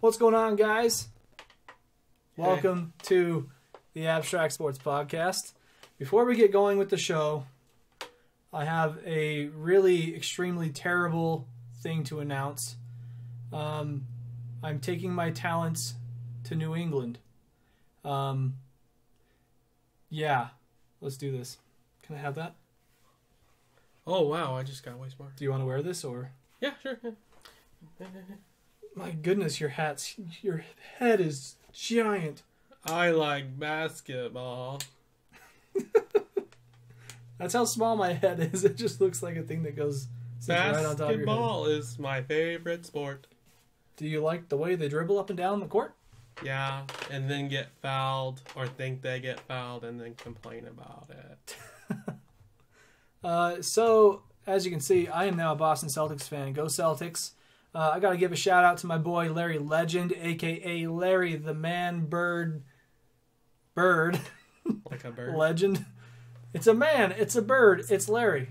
What's going on, guys? Welcome to the Abstract Sports Podcast. Before we get going with the show, I have a really extremely terrible thing to announce. I'm taking my talents to New England. Yeah, let's do this. Can I have that? Oh, wow, I just got way smart. Do you want to wear this, or? Yeah, sure. My goodness, your head is giant. I like basketball. That's how small my head is. It just looks like a thing that goes right on top of your head. Basketball is my favorite sport. Do you like the way they dribble up and down the court? Yeah, and then get fouled or think they get fouled and then complain about it. So, as you can see, I am now a Boston Celtics fan. Go Celtics. I got to give a shout out to my boy Larry Legend, a.k.a. Larry the Man Bird. Like a bird? Legend. It's a man. It's a bird. It's Larry.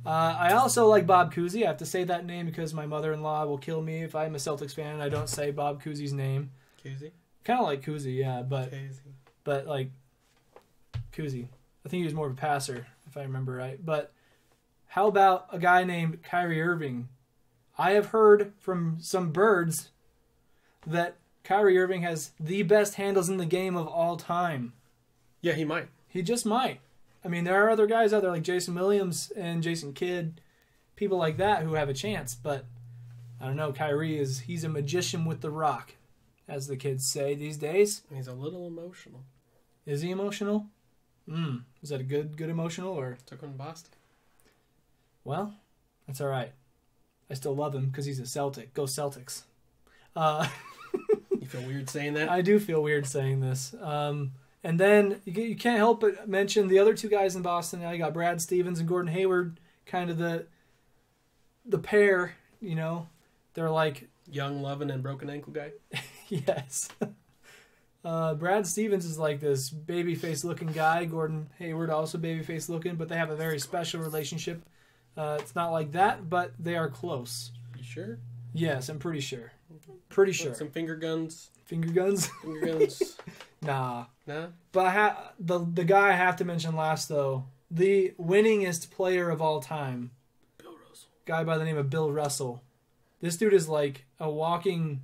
I also like Bob Cousy. I have to say that name because my mother-in-law will kill me if I'm a Celtics fan and I don't say Bob Cousy's name. Cousy? Kind of like Cousy, yeah, but like Cousy. I think he was more of a passer, if I remember right. But how about a guy named Kyrie Irving? I have heard from some birds that Kyrie Irving has the best handles in the game of all time. Yeah, he might. He just might. I mean, there are other guys out there like Jason Williams and Jason Kidd, people like that who have a chance. But I don't know. He's a magician with the rock, as the kids say these days. He's a little emotional. Is he emotional? Is that a good emotional or? Took one to Boston. Well, that's all right. I still love him because he's a Celtic. Go Celtics. You feel weird saying that? I do feel weird saying this. And then you can't help but mention the other two guys in Boston. Now you got Brad Stevens and Gordon Hayward, kind of the pair, you know. They're like... Young, loving, and broken ankle guy? Yes. Brad Stevens is like this baby-face looking guy. Gordon Hayward also baby-face looking, but they have a very special relationship. It's not like that, but they are close. You sure? Yes, I'm pretty sure. Pretty sure. Some finger guns? Finger guns? Finger guns? Nah. Nah? But the guy I have to mention last, though, the winningest player of all time. Bill Russell. Guy by the name of Bill Russell. This dude is like a walking...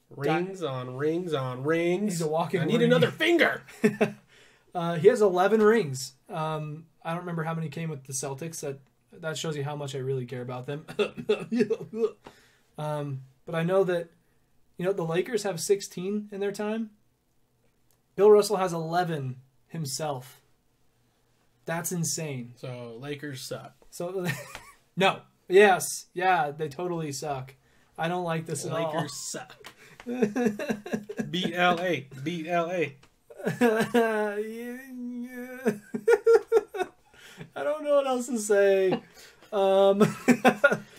Rings on rings on rings. He's a walking I need ring. another finger! He has 11 rings. I don't remember how many came with the Celtics. That shows you how much I really care about them. But I know that, you know, the Lakers have 16 in their time. Bill Russell has 11 himself. That's insane. So, Lakers suck. So, no. Yes. Yeah, they totally suck. I don't like this at all. Lakers suck. Beat LA. Beat LA. I don't know what else to say. The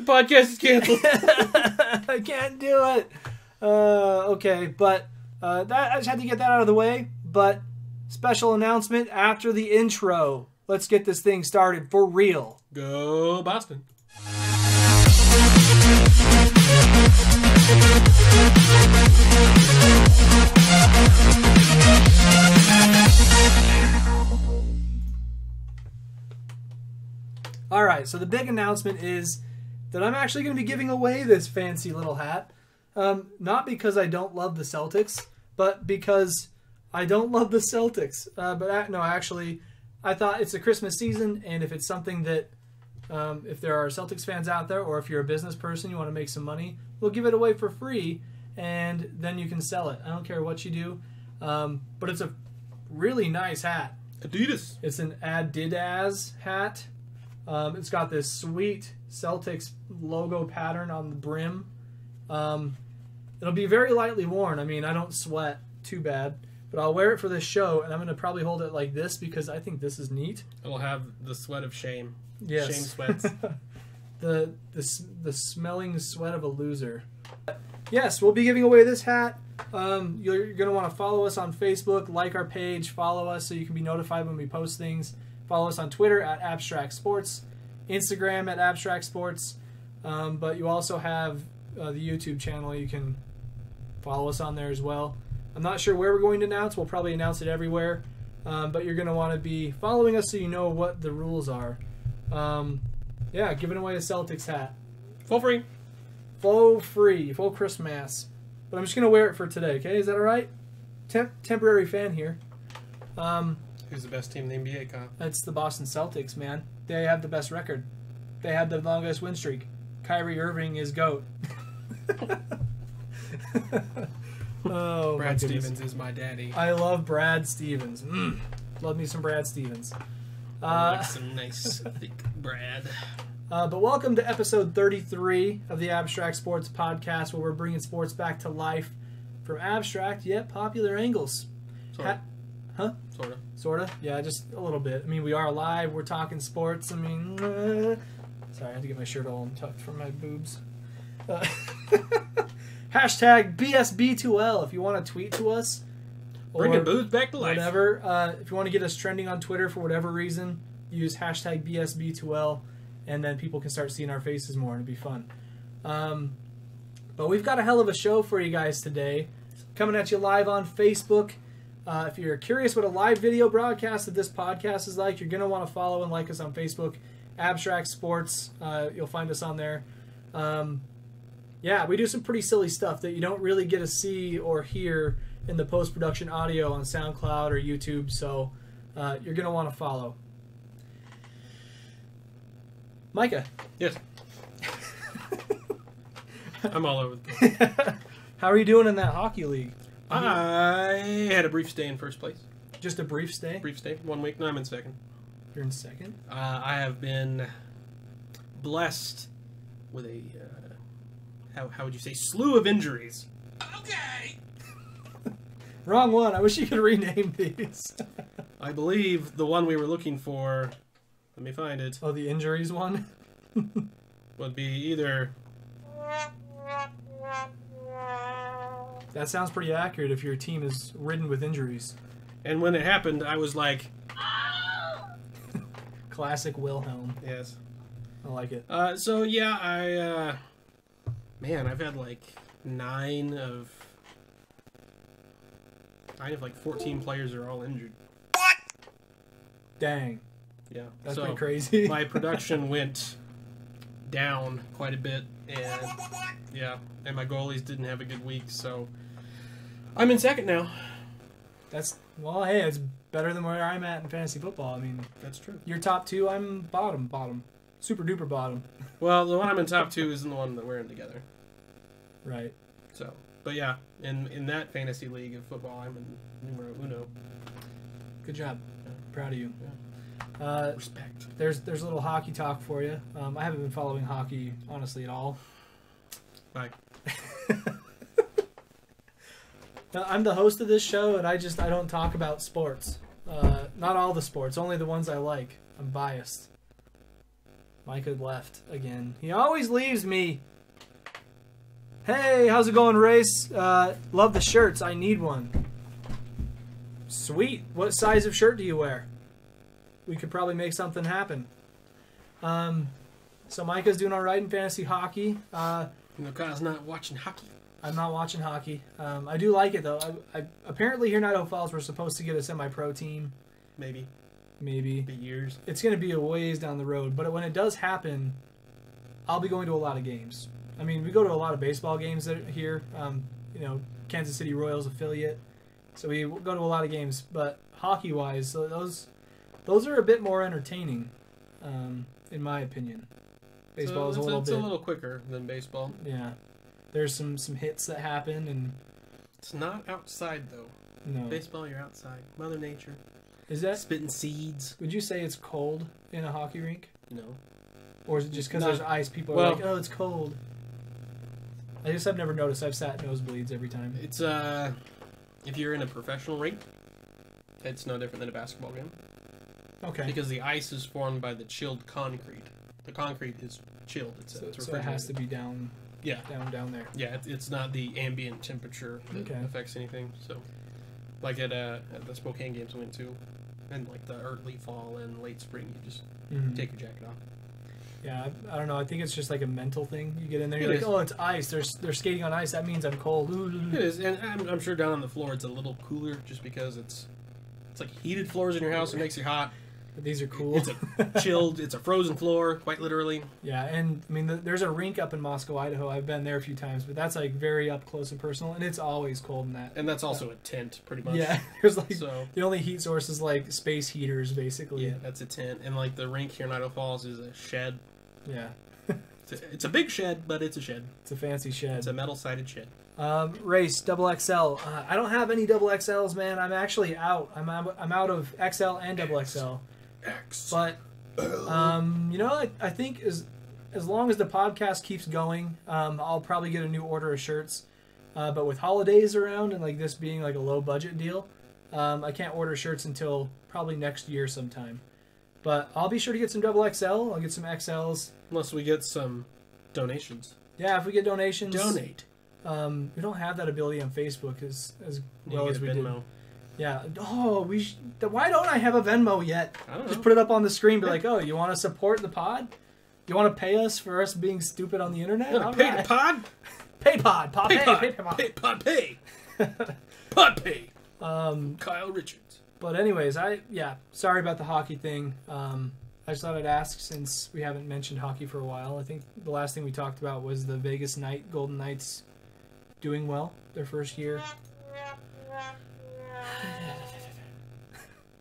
podcast is canceled. I can't do it. Okay, but I just had to get that out of the way. But special announcement after the intro. Let's get this thing started for real. Go Boston. All right, so the big announcement is that I'm actually going to be giving away this fancy little hat. Not because I don't love the Celtics, but because I don't love the Celtics. Actually, I thought it's a Christmas season, and if it's something that, if there are Celtics fans out there, or if you're a business person, you want to make some money, we'll give it away for free, and then you can sell it. I don't care what you do, but it's a really nice hat. Adidas. It's an Adidas hat. It's got this sweet Celtics logo pattern on the brim. It'll be very lightly worn. I mean, I don't sweat too bad, but I'll wear it for this show, and I'm going to probably hold it like this because I think this is neat. It'll have the sweat of shame. Yes. Shame sweats. the smelling sweat of a loser. Yes, we'll be giving away this hat. You're going to want to follow us on Facebook, like our page, follow us so you can be notified when we post things. Follow us on Twitter at Abstract Sports, Instagram at Abstract Sports, but you also have the YouTube channel you can Follow us on there as well. I'm not sure where we're going to announce. We'll probably announce it everywhere. But you're going to want to be following us so you know what the rules are. Yeah, giving away a Celtics hat. Full free. Full free. Full Christmas. But I'm just going to wear it for today, okay? Is that all right? Temporary fan here. Who's the best team in the NBA, Kyle? It's the Boston Celtics, man. They have the best record. They have the longest win streak. Kyrie Irving is GOAT. Oh, Brad Stevens is my daddy. I love Brad Stevens. Love me some Brad Stevens. Like some nice thick Brad. But welcome to episode 33 of the Abstract Sports Podcast, where we're bringing sports back to life from abstract yet popular angles. Sort of? Yeah, just a little bit. I mean, we are live. We're talking sports. I mean, sorry, I had to get my shirt all untucked from my boobs. Hashtag BSB2L if you want to tweet to us. Bringing boobs back to life. Whatever. If you want to get us trending on Twitter for whatever reason, use hashtag BSB2L, and then people can start seeing our faces more, and it'd be fun. But we've got a hell of a show for you guys today. Coming at you live on Facebook. If you're curious what a live video broadcast of this podcast is like, you're going to want to follow and like us on Facebook. Abstract Sports. You'll find us on there. Yeah, we do some pretty silly stuff that you don't really get to see or hear in the post-production audio on SoundCloud or YouTube, so you're going to want to follow. Micah. Yes. I'm all over the place. How are you doing in that hockey league? I had a brief stay in first place. Just a brief stay? Brief stay. 1 week. No, I'm in second. You're in second? I have been blessed with a, how would you say, slew of injuries. Okay. Wrong one. I wish you could rename these. I believe the one we were looking for, let me find it. Oh, the injuries one? Would be either... That sounds pretty accurate if your team is ridden with injuries. And when it happened, I was like... Classic Wilhelm. Yes. I like it. So, yeah, man, I've had like 9 of like 14 players are all injured. What? Dang. Yeah. That's so pretty crazy. My production went down quite a bit, and yeah, and my goalies didn't have a good week, so I'm in second now. Well, hey, it's better than where I'm at in fantasy football. I mean, that's true. You're top 2, I'm bottom. Super duper bottom. Well, the one I'm in top 2 isn't the one that we're in together. Right. So, but yeah, in that fantasy league of football, I'm in numero uno. Good job. Yeah. Proud of you. Yeah. Respect. There's a little hockey talk for you. I haven't been following hockey, honestly, at all. Bye. Now, I'm the host of this show, and I don't talk about sports. Not all the sports, only the ones I like. I'm biased. Micah left again. He always leaves me. Hey, how's it going, Race? Love the shirts. I need one. Sweet. What size of shirt do you wear? We could probably make something happen. So Micah's doing all right in fantasy hockey. Kyle's not watching hockey. I'm not watching hockey. I do like it, though. I apparently here in Idaho Falls, we're supposed to get a semi-pro team. Maybe. Be years. It's going to be a ways down the road. But when it does happen, I'll be going to a lot of games. I mean, we go to a lot of baseball games here. Kansas City Royals affiliate. So we go to a lot of games. But hockey-wise, so those are a bit more entertaining, in my opinion. Baseball is a little quicker than baseball. Yeah. There's some hits that happen, and it's not outside though. No. Baseball, you're outside. Mother Nature. Is that spitting seeds? Would you say it's cold in a hockey rink? No. Or is it just because there's ice? People are like, oh, it's cold. I've never noticed. I've sat nosebleeds every time. It's if you're in a professional rink, it's no different than a basketball game. Okay. Because the ice is formed by the chilled concrete. The concrete is chilled. So it has to be down. Yeah. Down there. Yeah, it's not the ambient temperature that affects anything. So, like at the Spokane games I went to, in like the early fall and late spring, you just take your jacket off. Yeah, I don't know. I think it's just like a mental thing. You get in there, you're It like, is. oh, it's ice. They're skating on ice. That means I'm cold. It is, and I'm sure down on the floor it's a little cooler just because it's like heated floors in your house. It makes you hot. But these are cool. It's a chilled, it's a frozen floor, quite literally. Yeah, and I mean, there's a rink up in Moscow, Idaho. I've been there a few times, but that's like very up close and personal, and it's always cold in that. And that's also a tent, pretty much. Yeah, there's like So the only heat source is like space heaters, basically. yeah, that's a tent. And like the rink here in Idaho Falls is a shed. Yeah. It's a big shed, but it's a shed. It's a fancy shed. It's a metal-sided shed. Race double XL. I don't have any double XLs, man. I'm actually out. I'm out of XL and double XL. But you know, I think as long as the podcast keeps going, I'll probably get a new order of shirts. But with holidays around and like this being like a low budget deal, I can't order shirts until probably next year sometime. But I'll be sure to get some double XL. I'll get some XLs. Unless we get some donations. Yeah, if we get donations. Donate. We don't have that ability on Facebook as well as we Venmo. did. Yeah. Oh, why don't I have a Venmo yet? I don't know. Just put it up on the screen. Be like, oh, you want to support the pod? You want to pay us for us being stupid on the internet? Want to pay the pod? Pay pod. Pod pay. Pay pod. Pay pod pay. Pod pay. Um, Kyle Richards. But anyways, sorry about the hockey thing. I just thought I'd ask since we haven't mentioned hockey for a while. I think the last thing we talked about was the Vegas Golden Knights doing well their first year.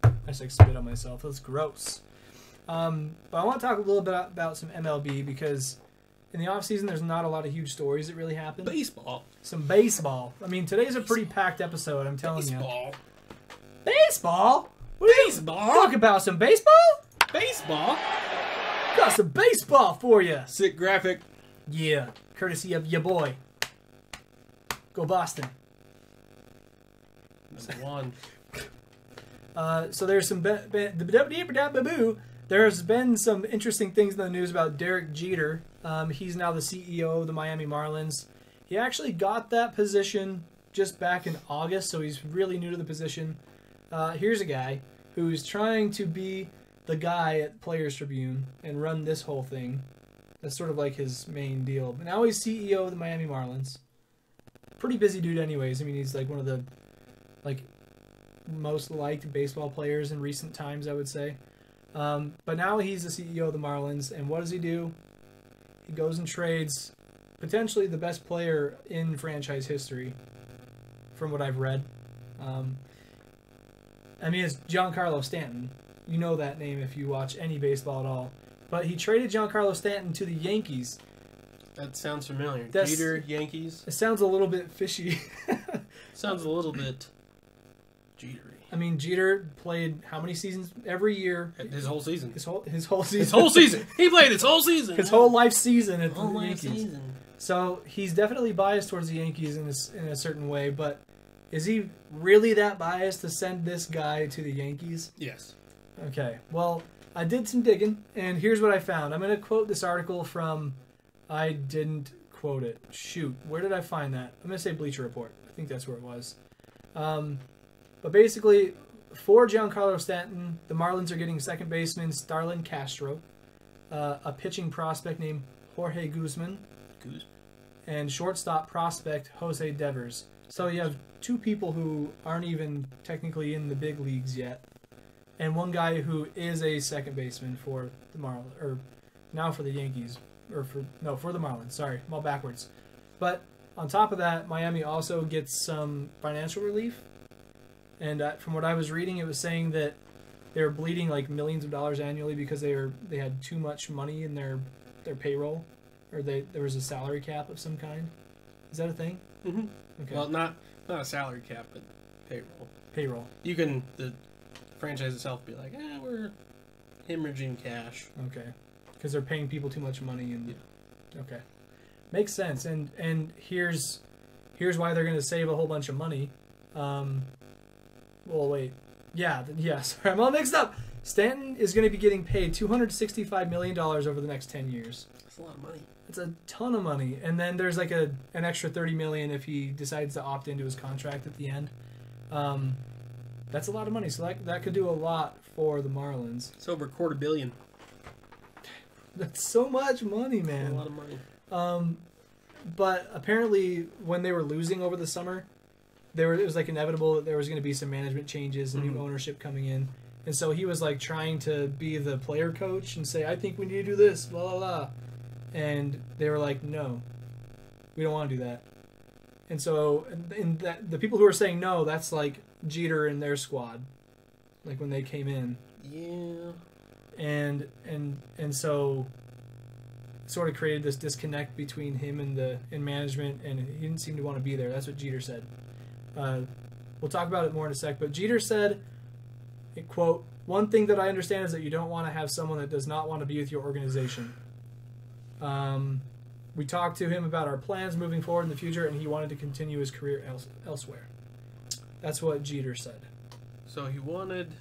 I just like spit on myself. That's gross. But I want to talk a little bit about some MLB because in the offseason there's not a lot of huge stories that really happen. Baseball. Some baseball. I mean, today's a pretty packed episode, I'm telling you. Baseball? What are Baseball? you talking about? Some baseball? Baseball? Got some baseball for you. Sick graphic. Yeah, courtesy of your boy. Go Boston. Number one. So there's some there's been some interesting things in the news about Derek Jeter. He's now the CEO of the Miami Marlins. He actually got that position just back in August, so he's really new to the position. Here's a guy who's trying to be the guy at Players Tribune and run this whole thing. That's sort of like his main deal. But now he's CEO of the Miami Marlins. Pretty busy dude anyways. I mean, he's like one of the most liked baseball players in recent times, I would say. But now he's the CEO of the Marlins, and what does he do? He goes and trades potentially the best player in franchise history, from what I've read. I mean, it's Giancarlo Stanton. You know that name if you watch any baseball at all. But he traded Giancarlo Stanton to the Yankees. That sounds familiar. That's- Jeter, Yankees. It sounds a little bit fishy. Sounds a little bit Jetery. I mean, Jeter played how many seasons? Every year. His whole season. His whole season. His whole season. He played his whole season. His whole life season at the Whole life Yankees. season. So he's definitely biased towards the Yankees in a certain way, but is he really that biased to send this guy to the Yankees? Yes. Okay, well, I did some digging, and here's what I found. I'm going to quote this article from... I didn't quote it. Shoot, where did I find that? I'm going to say Bleacher Report. I think that's where it was. But basically, for Giancarlo Stanton, the Marlins are getting second baseman Starlin Castro, a pitching prospect named Jorge Guzman, and shortstop prospect Jose Devers. So you have two people who aren't even technically in the big leagues yet, and one guy who is a second baseman for the Marlins, or now for the Yankees, for the Marlins. Sorry, I'm all backwards. But on top of that, Miami also gets some financial relief. And from what I was reading, it was saying that they were bleeding like millions of dollars annually because they had too much money in their payroll, or there was a salary cap of some kind. Is that a thing? Mm-hmm. Okay. Well, not a salary cap, but payroll. Payroll. You can the franchise itself be like, we're hemorrhaging cash. Okay. Because they're paying people too much money and okay, makes sense. And here's why they're going to save a whole bunch of money. Well, wait. Yeah, sorry, I'm all mixed up. Stanton is going to be getting paid $265 million over the next 10 years. That's a lot of money. It's a ton of money. And then there's like an extra $30 million if he decides to opt into his contract at the end. That's a lot of money. So that could do a lot for the Marlins. It's over $250 million. That's so much money, man. A lot of money. But apparently, when they were losing over the summer, it was like inevitable that there was going to be some management changes and new ownership coming in. And so he was like trying to be the player coach and say, I think we need to do this, blah, blah, blah. And they were like, no, we don't want to do that. And so the people who are saying no, that's like Jeter and their squad, like when they came in. Yeah. And so sort of created this disconnect between him and management, and he didn't seem to want to be there. That's what Jeter said. We'll talk about it more in a sec, but Jeter said, quote, one thing that I understand is that you don't want to have someone that does not want to be with your organization. We talked to him about our plans moving forward in the future, and he wanted to continue his career elsewhere. That's what Jeter said. So he wanted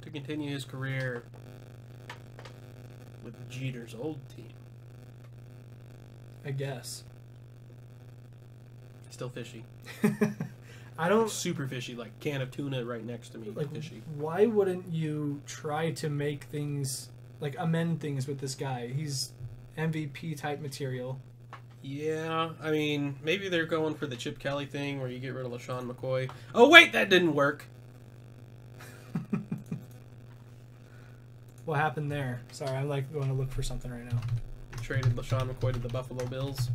to continue his career with Jeter's old team. I guess. Still fishy. I don't... Super fishy, like can of tuna right next to me. Like, fishy. why wouldn't you try to make things, like amend things with this guy? He's MVP type material. Yeah, I mean, maybe they're going for the Chip Kelly thing where you get rid of LaShawn McCoy. Oh, wait, that didn't work. What happened there? Sorry, I'm like going to look for something right now. Traded LaShawn McCoy to the Buffalo Bills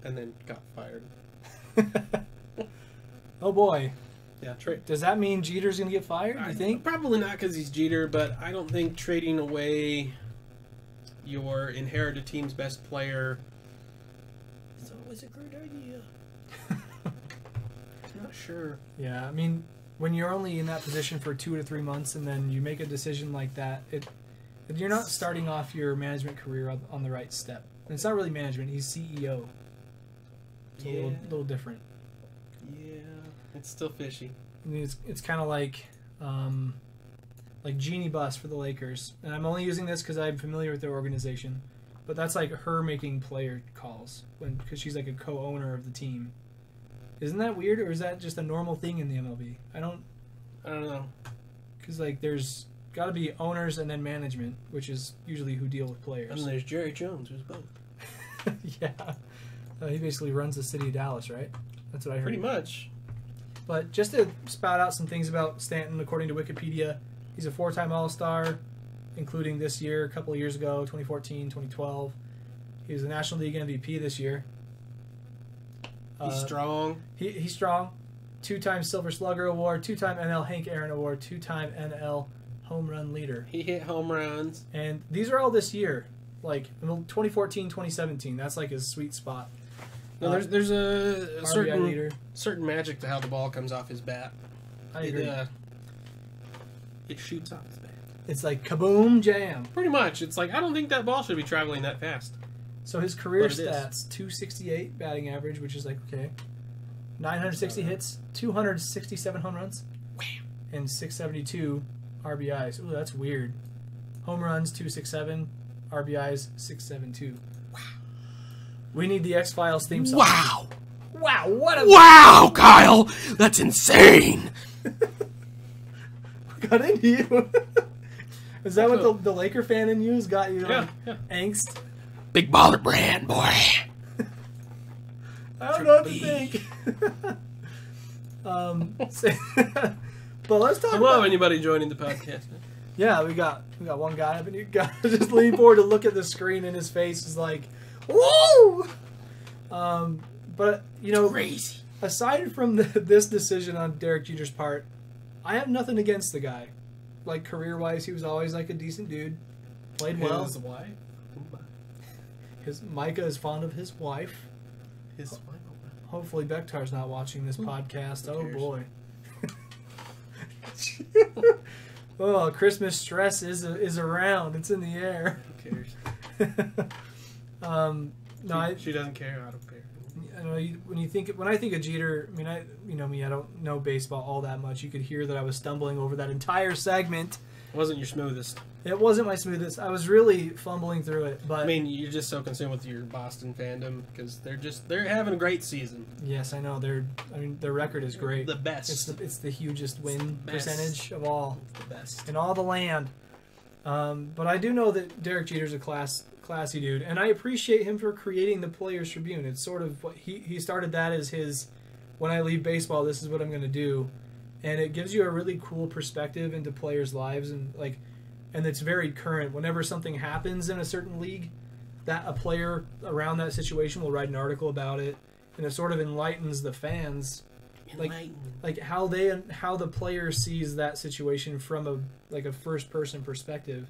and then got fired. Oh boy. Yeah, trade. Does that mean Jeter's going to get fired, you think? Probably not because he's Jeter, but I don't think trading away your inherited team's best player is always a great idea. I'm not sure. Yeah, I mean, when you're only in that position for 2 to 3 months and then you make a decision like that, you're not starting off your management career on the right step. And it's not really management, he's CEO. It's a little different. Yeah, it's still fishy. I mean, it's kind of like Jeannie Buss for the Lakers. And I'm only using this because I'm familiar with their organization. But that's like her making player calls because she's like a co-owner of the team. Isn't that weird, or is that just a normal thing in the MLB? I don't know. Because like there's got to be owners and then management, which is usually who deal with players. And there's Jerry Jones, who's both. Yeah. He basically runs the city of Dallas, right? That's what I heard. Pretty much. But just to spout out some things about Stanton, according to Wikipedia, he's a 4-time All-Star, including this year, a couple of years ago, 2014, 2012. He was the National League MVP this year. He's strong. He's strong. 2-time Silver Slugger Award, 2-time NL Hank Aaron Award, 2-time NL Home Run Leader. He hit home runs. And these are all this year. Like, 2014, 2017. That's like his sweet spot. No, there's a certain magic to how the ball comes off his bat. I agree. It shoots off his bat. It's like kaboom jam. Pretty much. It's like, I don't think that ball should be traveling that fast. So his career stats, 268 batting average, which is like, okay. 960 hits, 267 home runs, and 672 RBIs. Ooh, that's weird. Home runs, 267, RBIs, 672. Wow. We need the X-Files theme song. Wow! Wow, what a... Wow, Kyle! That's insane! What got into you? Is that what the Laker fan in you has got you angst? Big baller brand, boy. I don't know what to think. But let's talk Hello, about... anybody joining the podcast. Yeah, we got one guy. But you got just lean forward to look at the screen, and his face is like, whoa! But, you know, crazy. Aside from this decision on Derek Jeter's part, I have nothing against the guy. Like, career-wise, he was always, like, a decent dude. Played well. His wife? Micah is fond of his wife. His wife? Hopefully Bektar's not watching this podcast. Oh, boy. Oh, Christmas stress is around. It's in the air. Who cares? She doesn't care. I don't care. I know when I think of Jeter, I mean, you know me, I don't know baseball all that much. You could hear that I was stumbling over that entire segment. It wasn't your smoothest. It wasn't my smoothest. I was really fumbling through it, but I mean, you're just so consumed with your Boston fandom because they're having a great season. Yes, I know. Their record is great. The best. It's the hugest win percentage of all. It's the best in all the land. But I do know that Derek Jeter's a classy dude, and I appreciate him for creating the Players Tribune. It's sort of what he started that as his, when I leave baseball, this is what I'm going to do. And it gives you a really cool perspective into players' lives, and it's very current. Whenever something happens in a certain league, that a player around that situation will write an article about it, and it sort of enlightens the fans, like how the player sees that situation from a first person perspective,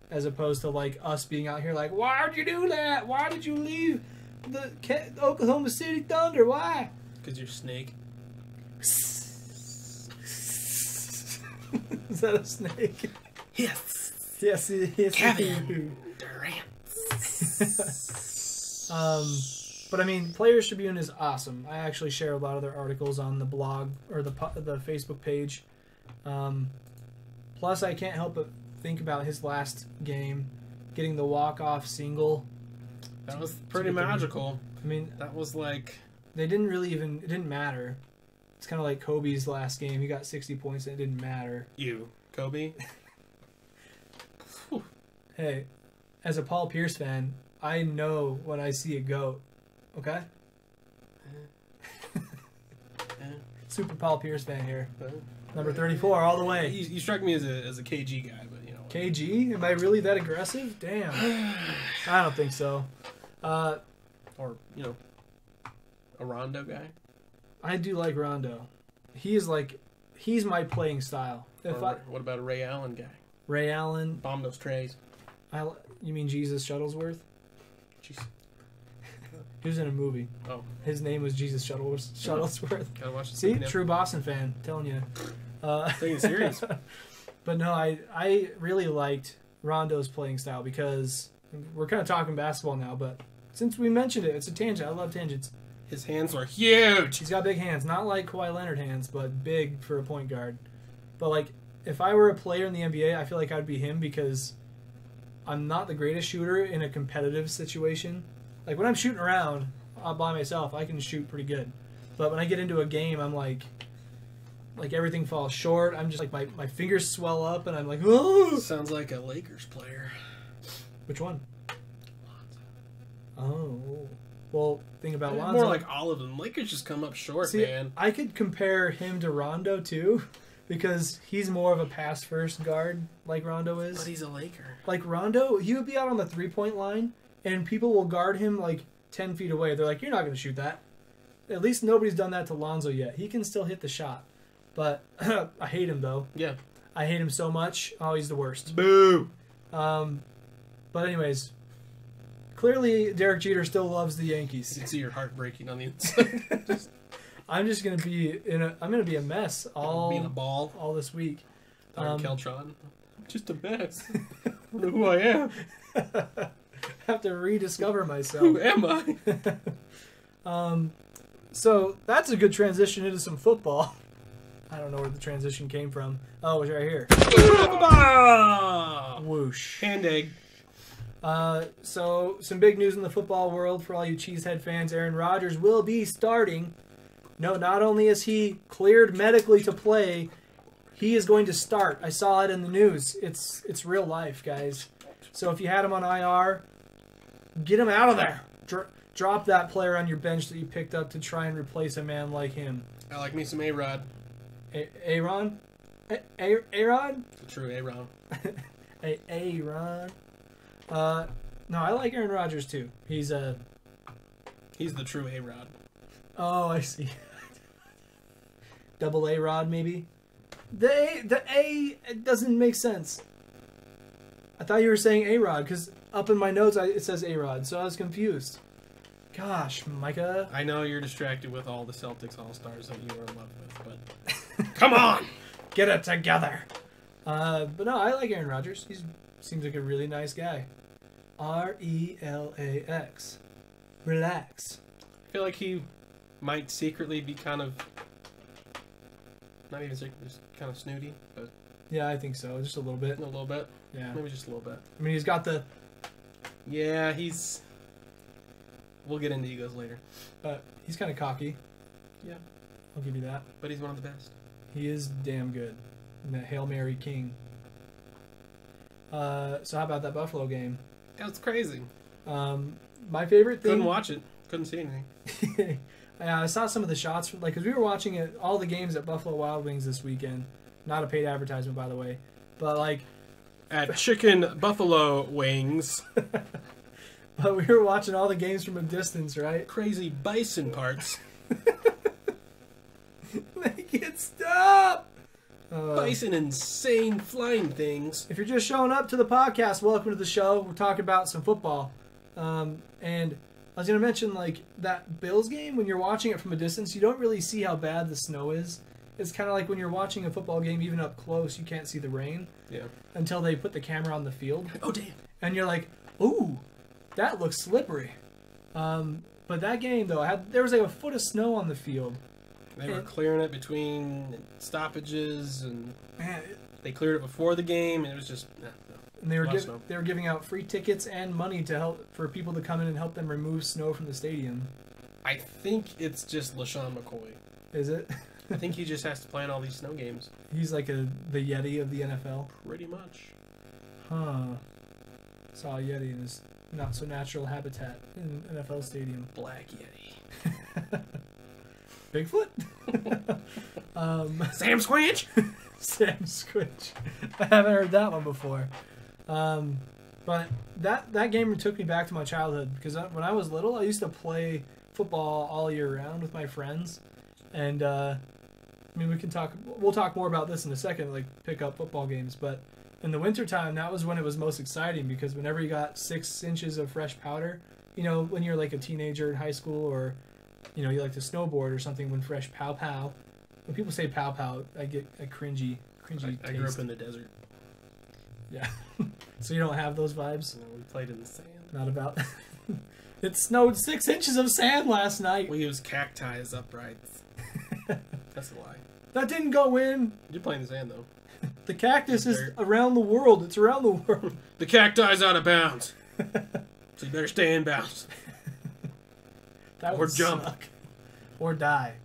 as opposed to like us being out here like, why'd you do that? Why did you leave the Oklahoma City Thunder? Why? Because you're Snake. Is that a snake? Yes. Yes, Kevin Durant. But I mean, Players Tribune is awesome. I actually share a lot of their articles on the blog or the Facebook page. Plus, I can't help but think about his last game, getting the walk-off single. That was pretty magical. I mean, that was like... They didn't really even... It didn't matter. It's kind of like Kobe's last game. He got 60 points and it didn't matter. Kobe? Hey, as a Paul Pierce fan, I know when I see a GOAT. Okay? Super Paul Pierce fan here. Number 34 all the way. You struck me as a KG guy, but you know. KG? Am I really that aggressive? Damn. I don't think so. Or, you know, a Rondo guy. I do like Rondo. He's my playing style. What about a Ray Allen guy? Ray Allen. Bomb those trays. You mean Jesus Shuttlesworth? Jeez. He was in a movie. Oh. His name was Jesus Shuttlesworth. Gotta watch the See? True Boston fan. Telling you. Taking it serious. But no, I really liked Rondo's playing style because we're kind of talking basketball now, but since we mentioned it, it's a tangent. I love tangents. His hands were huge. He's got big hands. Not like Kawhi Leonard hands, but big for a point guard. But like, if I were a player in the NBA, I feel like I'd be him because I'm not the greatest shooter in a competitive situation. Like when I'm shooting around by myself, I can shoot pretty good. But when I get into a game, I'm like everything falls short. I'm just like my fingers swell up and I'm like, oh. Sounds like a Lakers player. Which one? Oh. Well, think about Lonzo. More like all of them. Lakers just come up short, See, man. I could compare him to Rondo too, because he's more of a pass-first guard like Rondo is. But he's a Laker. Like Rondo, he would be out on the three-point line, and people will guard him like 10 feet away. They're like, you're not going to shoot that. At least nobody's done that to Lonzo yet. He can still hit the shot. But I hate him, though. Yeah. I hate him so much. Oh, he's the worst. Boo! But anyways... Clearly, Derek Jeter still loves the Yankees. You can see your heart breaking on the inside. I'm just gonna be a mess being a ball all this week. Keltron, just a mess. I don't know who I am. Have to rediscover myself. Who am I? So that's a good transition into some football. I don't know where the transition came from. Oh, it's right here. Whoosh. Hand egg. So some big news in the football world for all you cheesehead fans. Aaron Rodgers will be starting. No, not only is he cleared medically to play, he is going to start. I saw it in the news. It's real life, guys. So if you had him on IR, get him out of there. Drop that player on your bench that you picked up to try and replace a man like him. I like me some A-Rod. Aaron? Aaron? The true Aaron. Aaron. No, I like Aaron Rodgers too. He's the true A-Rod. Oh, I see. Double A-Rod, maybe? The A, it doesn't make sense. I thought you were saying A-Rod, because up in my notes it says A-Rod, so I was confused. Gosh, Micah. I know you're distracted with all the Celtics All-Stars that you are in love with, but... Come on! Get it together! But no, I like Aaron Rodgers. He seems like a really nice guy. RELAX. Relax. I feel like he might secretly be kind of... Not even secretly, just kind of snooty, but... Yeah, I think so. Just a little bit. A little bit? Yeah. Maybe just a little bit. I mean, he's got the... Yeah, he's... We'll get into egos later. But he's kind of cocky. Yeah. I'll give you that. But he's one of the best. He is damn good. And that Hail Mary King. So how about that Buffalo game? That was crazy. My favorite thing. Couldn't watch it. Couldn't see anything. I saw some of the shots, because we were watching all the games at Buffalo Wild Wings this weekend. Not a paid advertisement, by the way. But, like... At Chicken Buffalo Wings. But we were watching all the games from a distance, right? Crazy bison parts. Make it stop! Bison insane flying things. If you're just showing up to the podcast, welcome to the show. We're talking about some football. And I was going to mention, like, that Bills game, when you're watching it from a distance, you don't really see how bad the snow is. It's kind of like when you're watching a football game, even up close, you can't see the rain. Yeah. Until they put the camera on the field. Oh, damn. And you're like, ooh, that looks slippery. But that game, though, there was like a foot of snow on the field. They were clearing it between stoppages, and man, they cleared it before the game, and it was just... And they were giving out free tickets and money for people to come in and help them remove snow from the stadium. I think it's just LaShawn McCoy. Is it? I think he just has to play in all these snow games. He's like the Yeti of the NFL. Pretty much. Huh. Saw a Yeti in his not so natural habitat in an NFL stadium. Black Yeti. Bigfoot? Sam Squinch? Sam Squinch. I haven't heard that one before. But that game took me back to my childhood, because when I was little, I used to play football all year round with my friends. And, I mean, we'll talk more about this in a second, like pick up football games. But in the wintertime, that was when it was most exciting, because whenever you got 6 inches of fresh powder, when you're like a teenager in high school, or, you like to snowboard or something, when fresh pow-pow. When people say pow-pow, I get a cringy taste. I grew up in the desert. Yeah. So you don't have those vibes? No, we played in the sand. Not about... It snowed 6 inches of sand last night. We used cacti as uprights. That's a lie. That didn't go in. You're playing the sand, though. The cactus is around the world. It's around the world. The cacti's out of bounds. So you better stay in bounds. That or jump. Suck. Or die.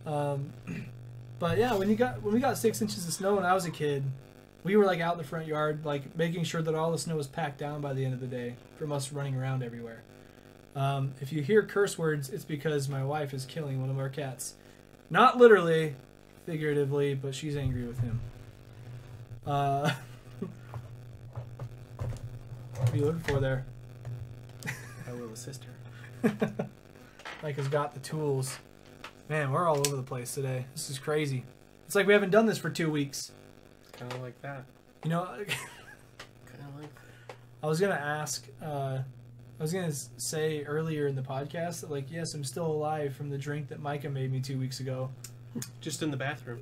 But yeah, when we got 6 inches of snow when I was a kid, we were like out in the front yard, like making sure that all the snow was packed down by the end of the day from us running around everywhere. If you hear curse words, it's because my wife is killing one of our cats. Not literally, figuratively, but she's angry with him. What are you looking for there? My little sister. Micah's got the tools. Man, we're all over the place today. This is crazy. It's like we haven't done this for 2 weeks. Kind of like that. Kind of like I was going to ask... I was going to say earlier in the podcast that, like, yes, I'm still alive from the drink that Micah made me 2 weeks ago. Just in the bathroom.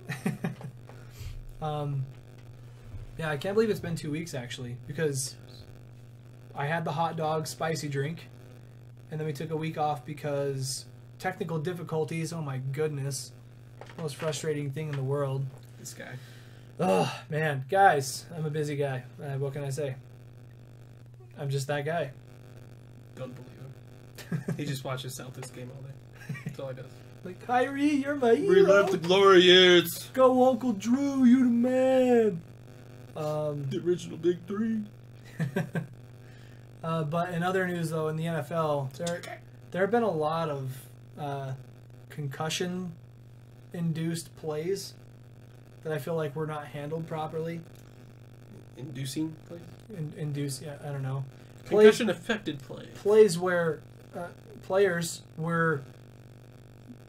Yeah, I can't believe it's been 2 weeks, actually, because I had the hot dog spicy drink, and then we took a week off because technical difficulties, oh my goodness, most frustrating thing in the world. This guy. Oh, man. Guys, I'm a busy guy. What can I say? I'm just that guy. Don't believe him. He just watches Celtics game all day. That's all he does. Like, Kyrie, you're my hero. Relive the glory years. Go, Uncle Drew, you the man. The original Big Three. But in other news, though, in the NFL, there have been a lot of concussion-induced plays that I feel like were not handled properly. Inducing plays? Induce, yeah, I don't know. Concussion-affected plays. Plays where players were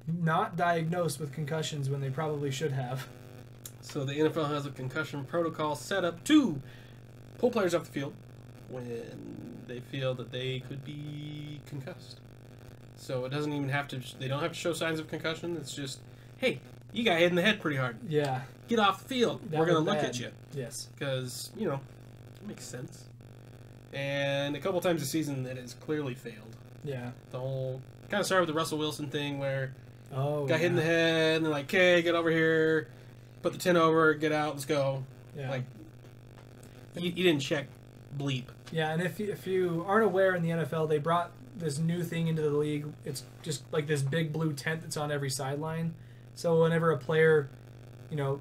not diagnosed with concussions when they probably should have. So the NFL has a concussion protocol set up to pull players off the field when they feel that they could be concussed. So it doesn't even have to, they don't have to show signs of concussion. It's just, hey, you got hit in the head pretty hard. Yeah. Get off the field. We're going to look at you. Yes. Because, it makes sense. And a couple times this season it has clearly failed. Yeah. The whole, kind of started with the Russell Wilson thing where got hit in the head and they're like, okay, get over here, put the 10 over, get out, let's go. Yeah. Like, you didn't check bleep. Yeah, and if you aren't aware, in the NFL, they brought this new thing into the league. It's just like this big blue tent that's on every sideline. So whenever a player,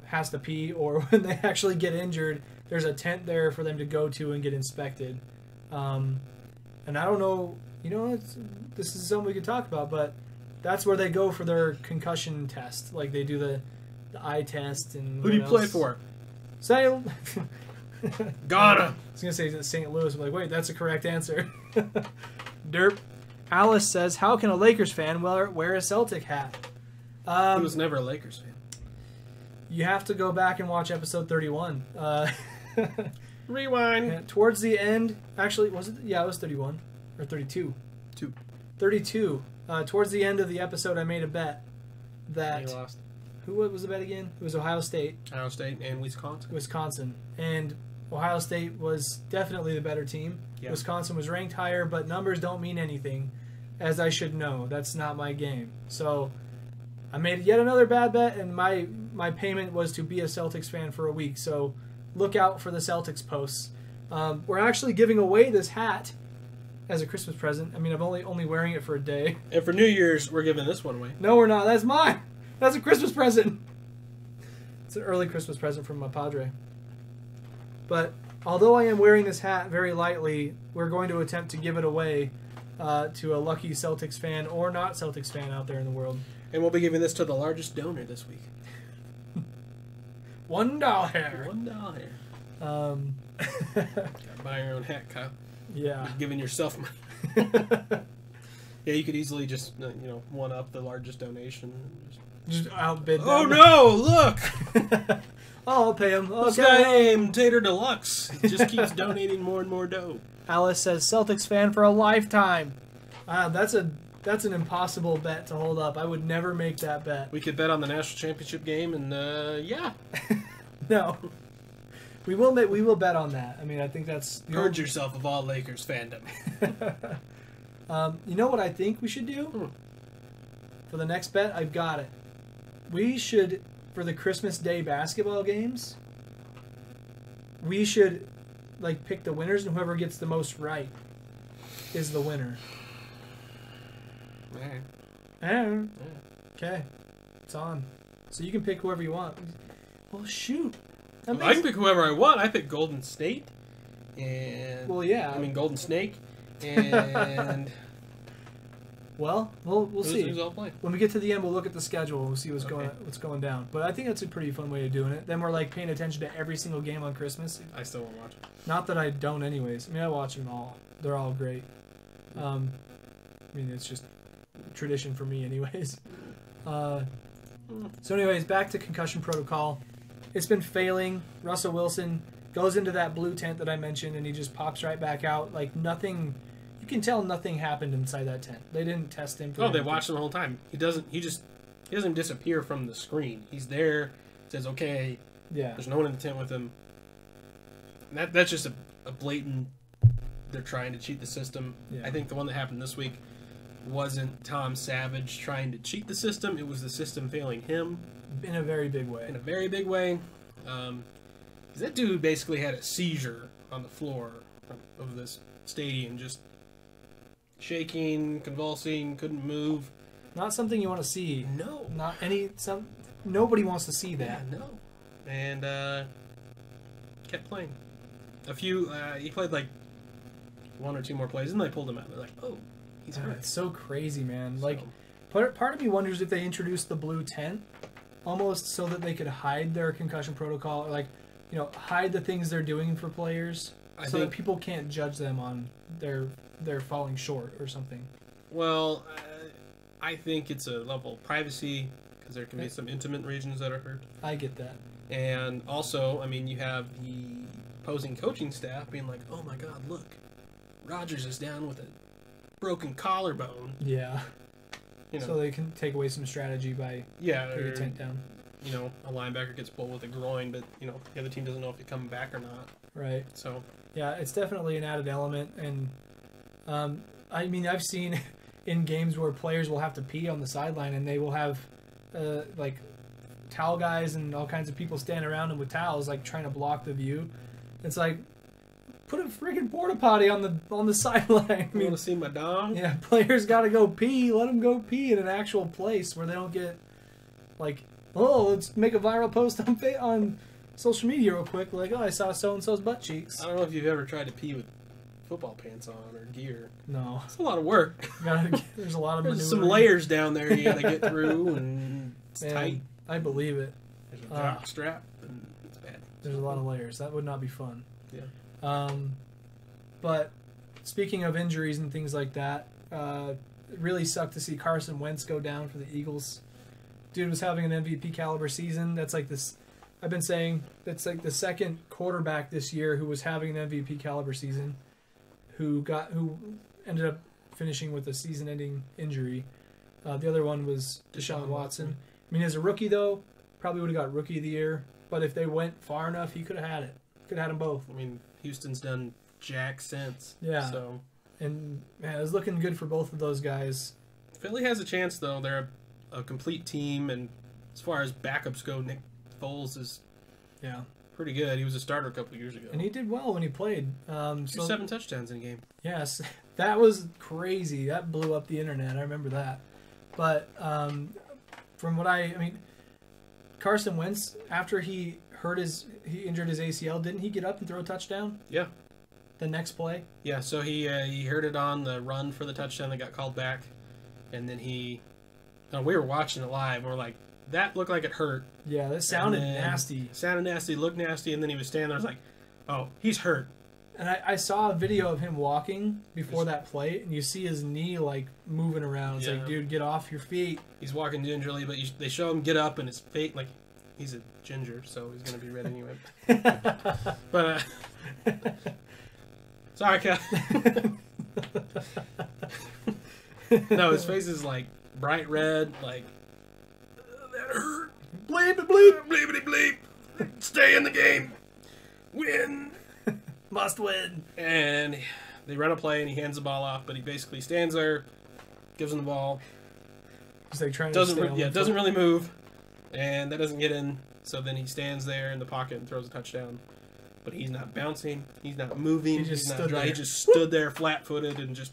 has to pee, or when they actually get injured, there's a tent there for them to go to and get inspected. And I don't know, this is something we could talk about, but that's where they go for their concussion test. Like they do the eye test. And who do you play for? St. Ghana. I was going to say St. Louis. I'm like, wait, that's a correct answer. Derp. Alice says, how can a Lakers fan wear a Celtic hat? He was never a Lakers fan. You have to go back and watch episode 31. Rewind. Towards the end, actually, was it? Yeah, it was 31 or 32. 32. Towards the end of the episode, I made a bet that. You lost. Who was the bet again? It was Ohio State. Ohio State and Wisconsin. Wisconsin. And Ohio State was definitely the better team. Yeah. Wisconsin was ranked higher, but numbers don't mean anything, as I should know. That's not my game. So I made yet another bad bet, and my payment was to be a Celtics fan for a week. So look out for the Celtics posts. We're actually giving away this hat as a Christmas present. I mean, I'm only wearing it for a day. And for New Year's, we're giving this one away. No, we're not. That's mine. That's a Christmas present. It's an early Christmas present from my padre. But although I am wearing this hat very lightly, we're going to attempt to give it away to a lucky Celtics fan or not Celtics fan out there in the world. And we'll be giving this to the largest donor this week. $1. $1. Gotta buy your own hat, Kyle. Yeah. You're giving yourself money. Yeah, you could easily just one up the largest donation. Just outbid them. Oh no! Look. I'll pay him. Okay. This guy named Tater Deluxe just keeps donating more and more dough. Alice says Celtics fan for a lifetime. That's an impossible bet to hold up. I would never make that bet. We could bet on the national championship game, and yeah. No. We will bet on that. I mean, I think that's purge yourself of all Lakers fandom. You know what I think we should do? For the next bet, I've got it. We should, for the Christmas Day basketball games, we should pick the winners, and whoever gets the most right is the winner. Okay. It's on. So you can pick whoever you want. Well, shoot. I can pick whoever I want. I pick Golden State. And well, yeah. I mean Golden Snake. And well, we'll see. Who's all playing? When we get to the end, we'll look at the schedule. We'll see what's going down. But I think that's a pretty fun way of doing it. Then we're paying attention to every single game on Christmas. I still won't watch it. Not that I don't, anyways. I mean, I watch them all. They're all great. I mean, it's just tradition for me, anyways. So, anyways, back to concussion protocol. It's been failing. Russell Wilson goes into that blue tent that I mentioned, and he just pops right back out. Nothing. You can tell nothing happened inside that tent. They didn't test him. They watched him the whole time. He doesn't disappear from the screen. He's there. Says okay. Yeah. There's no one in the tent with him. And that's just a blatant. They're trying to cheat the system. Yeah. I think the one that happened this week wasn't Tom Savage trying to cheat the system. It was the system failing him. In a very big way. That dude basically had a seizure on the floor of this stadium, just shaking, convulsing, couldn't move. Not something you want to see. No. Nobody wants to see that. Yeah, no. And kept playing. He played one or two more plays, and they pulled him out. They're like, oh, he's hurt. It's so crazy, man. Part of me wonders if they introduced the blue tent almost so that they could hide their concussion protocol, or hide the things they're doing for players, that people can't judge them on their falling short or something. Well, I think it's a level of privacy because there can be some intimate regions that are hurt. I get that. And also, I mean, you have the opposing coaching staff being like, "Oh my God, look, Rodgers is down with a broken collarbone." Yeah. So they can take away some strategy by taking the tent down. A linebacker gets pulled with a groin, but the other team doesn't know if he's coming back or not. Right. So yeah, it's definitely an added element, and I mean, I've seen in games where players will have to pee on the sideline, and they will have towel guys and all kinds of people stand around them with towels, trying to block the view. It's put a freaking porta potty on the sideline. I mean, want to see my dog? Yeah, players got to go pee. Let them go pee in an actual place where they don't get let's make a viral post on social media real quick, like, oh, I saw so-and-so's butt cheeks. I don't know if you've ever tried to pee with football pants on or gear. No. It's a lot of work. There's a lot of There's some layers down there you gotta get through, and it's tight. I believe it. There's a jock strap, and it's bad. There's a lot of layers. That would not be fun. Yeah. But speaking of injuries and things like that, it really sucked to see Carson Wentz go down for the Eagles. Dude was having an MVP caliber season. That's like this. I've been saying that's like the second quarterback this year who was having an MVP caliber season, who ended up finishing with a season-ending injury. The other one was Deshaun Watson. I mean, as a rookie though, probably would have got Rookie of the Year. But if they went far enough, he could have had it. Could have had them both. I mean, Houston's done jack since. Yeah. So. And man, it was looking good for both of those guys. Philly has a chance though. They're a complete team, and as far as backups go, Nick Foles is pretty good. He was a starter a couple years ago, and he did well when he played. 7 touchdowns in a game. Yes, that was crazy. That blew up the internet. I remember that. But from what I mean, Carson Wentz, after he injured his ACL, didn't he get up and throw a touchdown? Yeah. The next play. Yeah. So he heard it on the run for the touchdown that got called back, and then we were watching it live. And we're like, that looked like it hurt. Yeah, that sounded nasty. Sounded nasty, looked nasty, and then he was standing there. I was like, oh, he's hurt. And I saw a video of him walking before that play, and you see his knee like moving around. It's like, dude, get off your feet. He's walking gingerly, but they show him get up, and his face, like, he's a ginger, so he's gonna be red anyway. But sorry, Cal. No, his face is like bright red, like that hurt. Bleep, bleep, bleepity bleep. Stay in the game. Win. Must win. And they run a play, and he hands the ball off, but he basically stands there, gives him the ball. He's like trying to doesn't really move, and that doesn't get in. So then he stands there in the pocket and throws a touchdown. But he's not bouncing. He's not moving. He just stood there flat-footed and just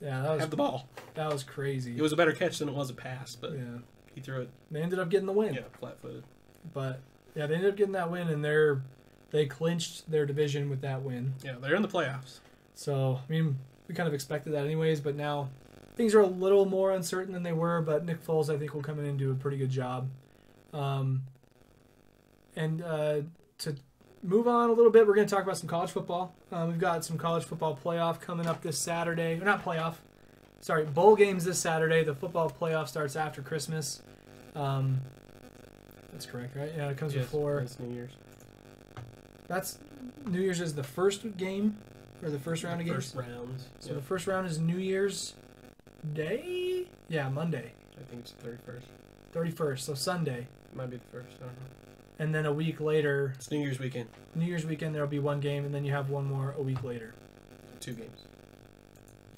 had the ball. That was crazy. It was a better catch than it was a pass, but he threw it. They ended up getting the win. Yeah, flat-footed. But they ended up getting that win, and they clinched their division with that win. Yeah, they're in the playoffs. So, I mean, we kind of expected that anyways, but now things are a little more uncertain than they were, but Nick Foles, I think, will come in and do a pretty good job. To move on a little bit, we're going to talk about some college football. We've got some college football playoff coming up this Saturday. Or not playoff. Sorry, bowl games this Saturday. The football playoff starts after Christmas. That's correct, right? Yeah, it comes before. That's New Year's. That's New Year's is the first game? Or the first round of games? First round. So the first round is New Year's Day? Yeah, Monday. I think it's the 31st. 31st, so Sunday. Might be the first, I don't know. And then a week later... It's New Year's weekend. New Year's weekend, there'll be one game, and then you have one more a week later. 2 games.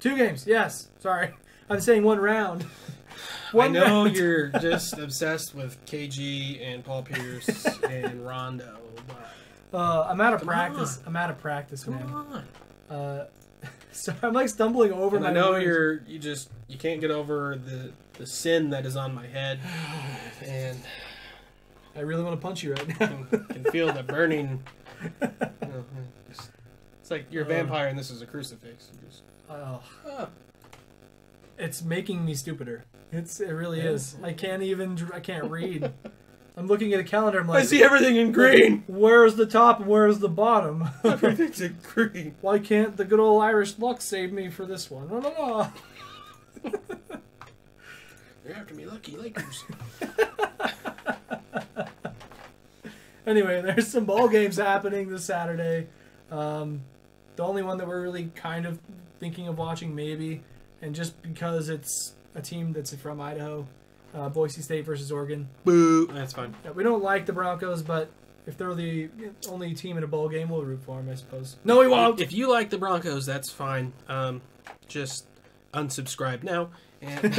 2 games, yes. Sorry. I'm saying one round. I know you're just obsessed with KG and Paul Pierce and Rondo, but... I'm out of practice. I'm out of practice, man. Come on. So I'm like stumbling over and my I know words. you can't get over the sin that is on my head, and I really want to punch you right now. can feel the burning. It's like you're a vampire and this is a crucifix. You just, It's making me stupider. It really is. I can't read. I'm looking at a calendar. I'm like, I see everything in green. Where's the top and where's the bottom? Everything's in green. Why can't the good old Irish luck save me for this one? No. You're after me, lucky Lakers. Anyway, there's some ball games happening this Saturday. The only one that we're really kind of thinking of watching, maybe, and just because it's a team that's from Idaho. Boise State versus Oregon. Boo. That's fine. Yeah, we don't like the Broncos, but if they're the only team in a bowl game, we'll root for them, I suppose. No, we won't. If you like the Broncos, that's fine. Just unsubscribe now. And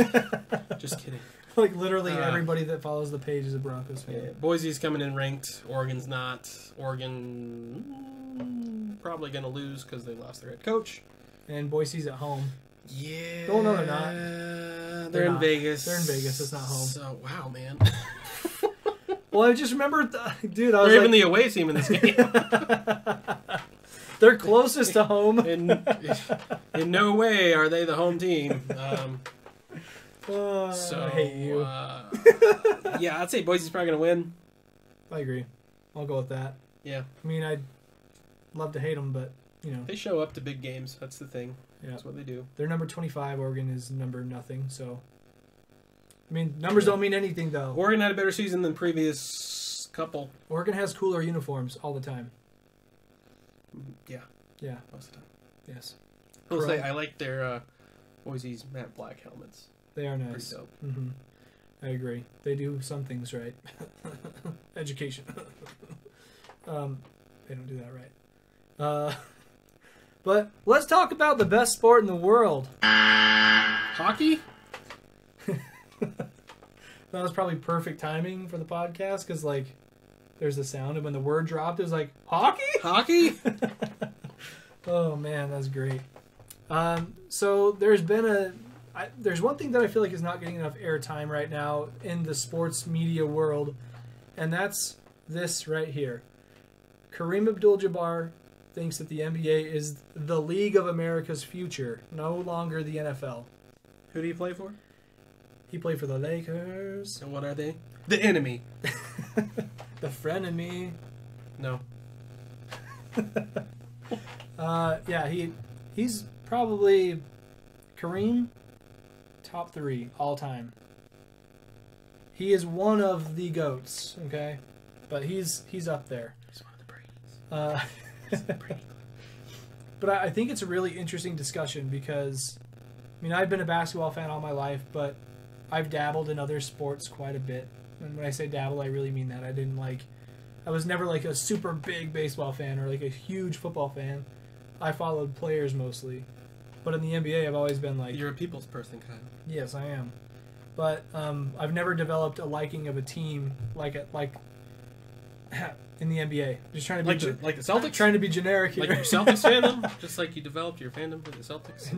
just kidding. Like literally everybody that follows the page is a Broncos fan. Yeah, Boise's coming in ranked. Oregon's not. Oregon probably going to lose because they lost their head coach. And Boise's at home. Yeah. Oh, no, they're not. They're in not. Vegas. They're in Vegas. It's not home. So, wow, man. Well, Well, I just remember, dude. I was They're even the away team in this game. They're closest to home. In no way are they the home team. I hate you. Yeah, I'd say Boise's probably going to win. I agree. I'll go with that. Yeah. I mean, I'd love to hate them, but, They show up to big games. That's the thing. Yeah. That's what they do. They're number 25. Oregon is number nothing, so... I mean, numbers don't mean anything, though. Oregon had a better season than previous couple. Oregon has cooler uniforms all the time. Yeah. Yeah. Most of the time. Yes. I will say, I like their Boise's matte black helmets. They are nice. Pretty dope. Mm-hmm. I agree. They do some things right. Education. They don't do that right. But let's talk about the best sport in the world. Hockey? That was probably perfect timing for the podcast because, like, there's the sound, and when the word dropped, it was like, hockey? Hockey? Oh, man, that's great. So there's been there's one thing that I feel like is not getting enough airtime right now in the sports media world, and that's this right here. Kareem Abdul-Jabbar thinks that the NBA is the League of America's future, no longer the NFL. Who do you play for? He played for the Lakers. And what are they? The enemy. The frenemy. No. Yeah, he's probably Kareem, top 3 all time. He is one of the GOATs, okay? But he's up there. He's one of the Brady's. But I think it's a really interesting discussion because, I mean, I've been a basketball fan all my life, but I've dabbled in other sports quite a bit. And when I say dabble, I really mean that. I was never like a super big baseball fan or like a huge football fan. I followed players mostly. But in the NBA, I've always been like... You're a people's person, Kyle. Yes, I am. But I've never developed a liking of a team like in the NBA. Just trying to be... Like the Celtics? Trying to be generic here. Like your Celtics fandom? Just like you developed your fandom for the Celtics?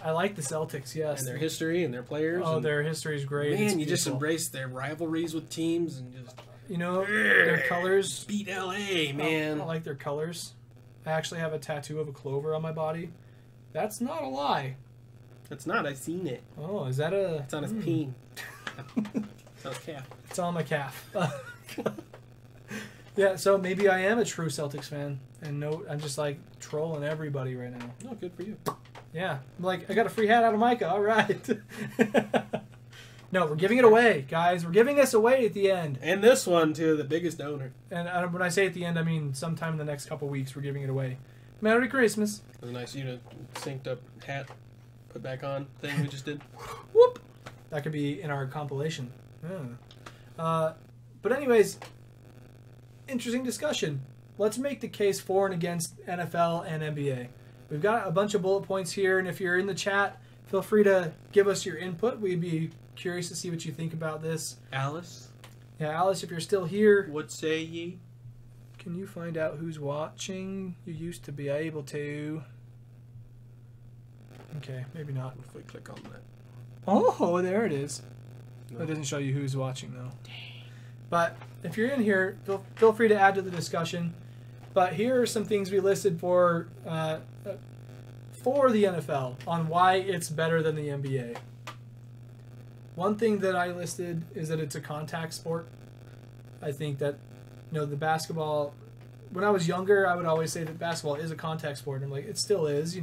I like the Celtics, yes. And their history and their players. Oh, their history is great. Man, you just embrace their rivalries with teams and just... their colors... Beat LA, man. I like their colors. I actually have a tattoo of a clover on my body. That's not a lie. It's not. I've seen it. Oh, is that a... It's on his peen. It's on his calf. It's on my calf. Yeah, so maybe I am a true Celtics fan. And no, I'm just like trolling everybody right now. Oh, good for you. Yeah. I'm like, I got a free hat out of Micah. All right. No, we're giving it away, guys. We're giving this away at the end. And this one, to the biggest donor. And when I say at the end, I mean sometime in the next couple weeks we're giving it away. Merry Christmas. It was a nice synced up hat, put back on thing we just did. Whoop. That could be in our compilation. Yeah. But anyways, interesting discussion. Let's make the case for and against NFL and NBA. We've got a bunch of bullet points here, and if you're in the chat, feel free to give us your input. We'd be curious to see what you think about this. Alice? Yeah, Alice, if you're still here... What say ye? Can you find out who's watching? You used to be able to. Okay, maybe not. If we click on that. Oh, there it is. No. That doesn't show you who's watching, though. Dang. But if you're in here, feel free to add to the discussion. But here are some things we listed for the NFL on why it's better than the NBA. One thing that I listed is that it's a contact sport. I think that, the basketball, when I was younger, I would always say that basketball is a contact sport. And, it still is,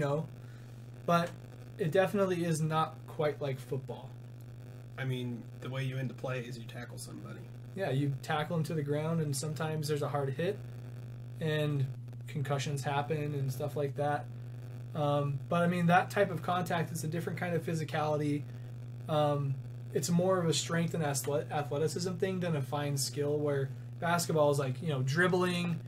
But it definitely is not quite like football. I mean, the way you end the play is you tackle somebody. Yeah, you tackle them to the ground, and sometimes there's a hard hit, and concussions happen and stuff like that. But, I mean, that type of contact is a different kind of physicality. It's more of a strength and athleticism thing than a fine skill, where basketball is dribbling.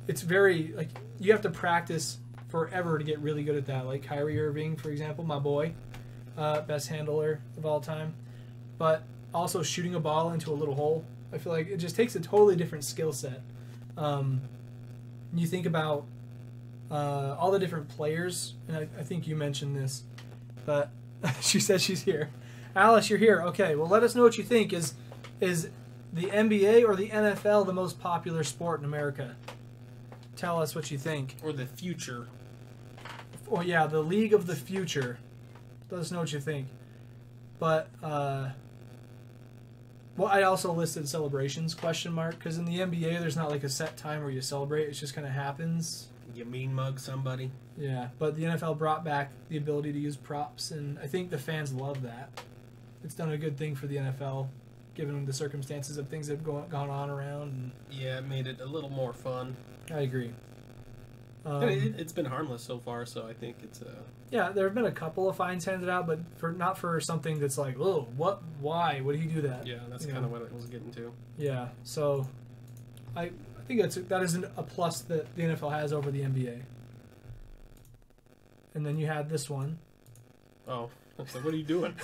It's very, you have to practice forever to get really good at that. Like Kyrie Irving, for example, my boy, best handler of all time. But also shooting a ball into a little hole, I feel like it just takes a totally different skill set. You think about all the different players, and I think you mentioned this, but she says she's here. Alice, you're here. Okay, well, let us know what you think. Is the NBA or the NFL the most popular sport in America? Tell us what you think. Or the future. Oh yeah, the league of the future. Let us know what you think. But well, I also listed celebrations ? Because in the NBA, there's not like a set time where you celebrate. It just kind of happens. You mean mug somebody. Yeah, but the NFL brought back the ability to use props, and I think the fans love that. It's done a good thing for the NFL, given the circumstances of things that have gone on around. And yeah, it made it a little more fun. I agree. It's been harmless so far, so I think it's yeah, there have been a couple of fines handed out, but not for something that's like, oh, what? Why? Would he do that? yeah, that's kind of what it was getting to. Yeah, so I think that is a plus that the NFL has over the NBA. And then you had this one. Oh, so what are you doing?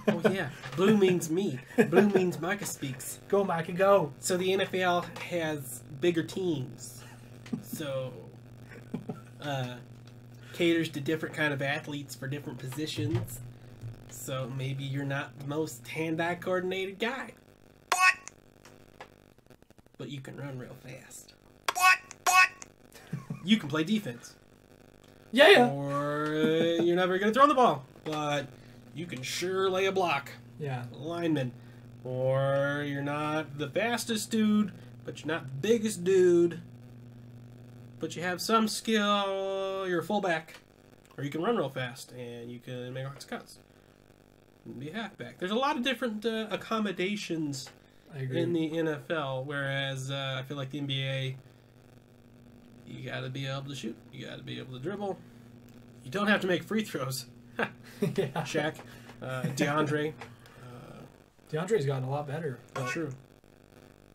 Oh yeah, blue means me. Blue means Micah speaks. Go, Micah, go. So the NFL has bigger teams, so caters to different kind of athletes for different positions. So maybe you're not the most hand-eye coordinated guy. What? But you can run real fast. What? You can play defense. Yeah. Or you're never going to throw the ball, but you can sure lay a block. Yeah. Lineman. Or you're not the fastest dude, but you're not the biggest dude, but you have some skill. You're a fullback. Or you can run real fast, and you can make lots of cuts. Be a halfback. There's a lot of different accommodations in the NFL, whereas I feel like the NBA, you got to be able to shoot. You got to be able to dribble. You don't have to make free throws. Yeah. Shaq, DeAndre. DeAndre's gotten a lot better. True.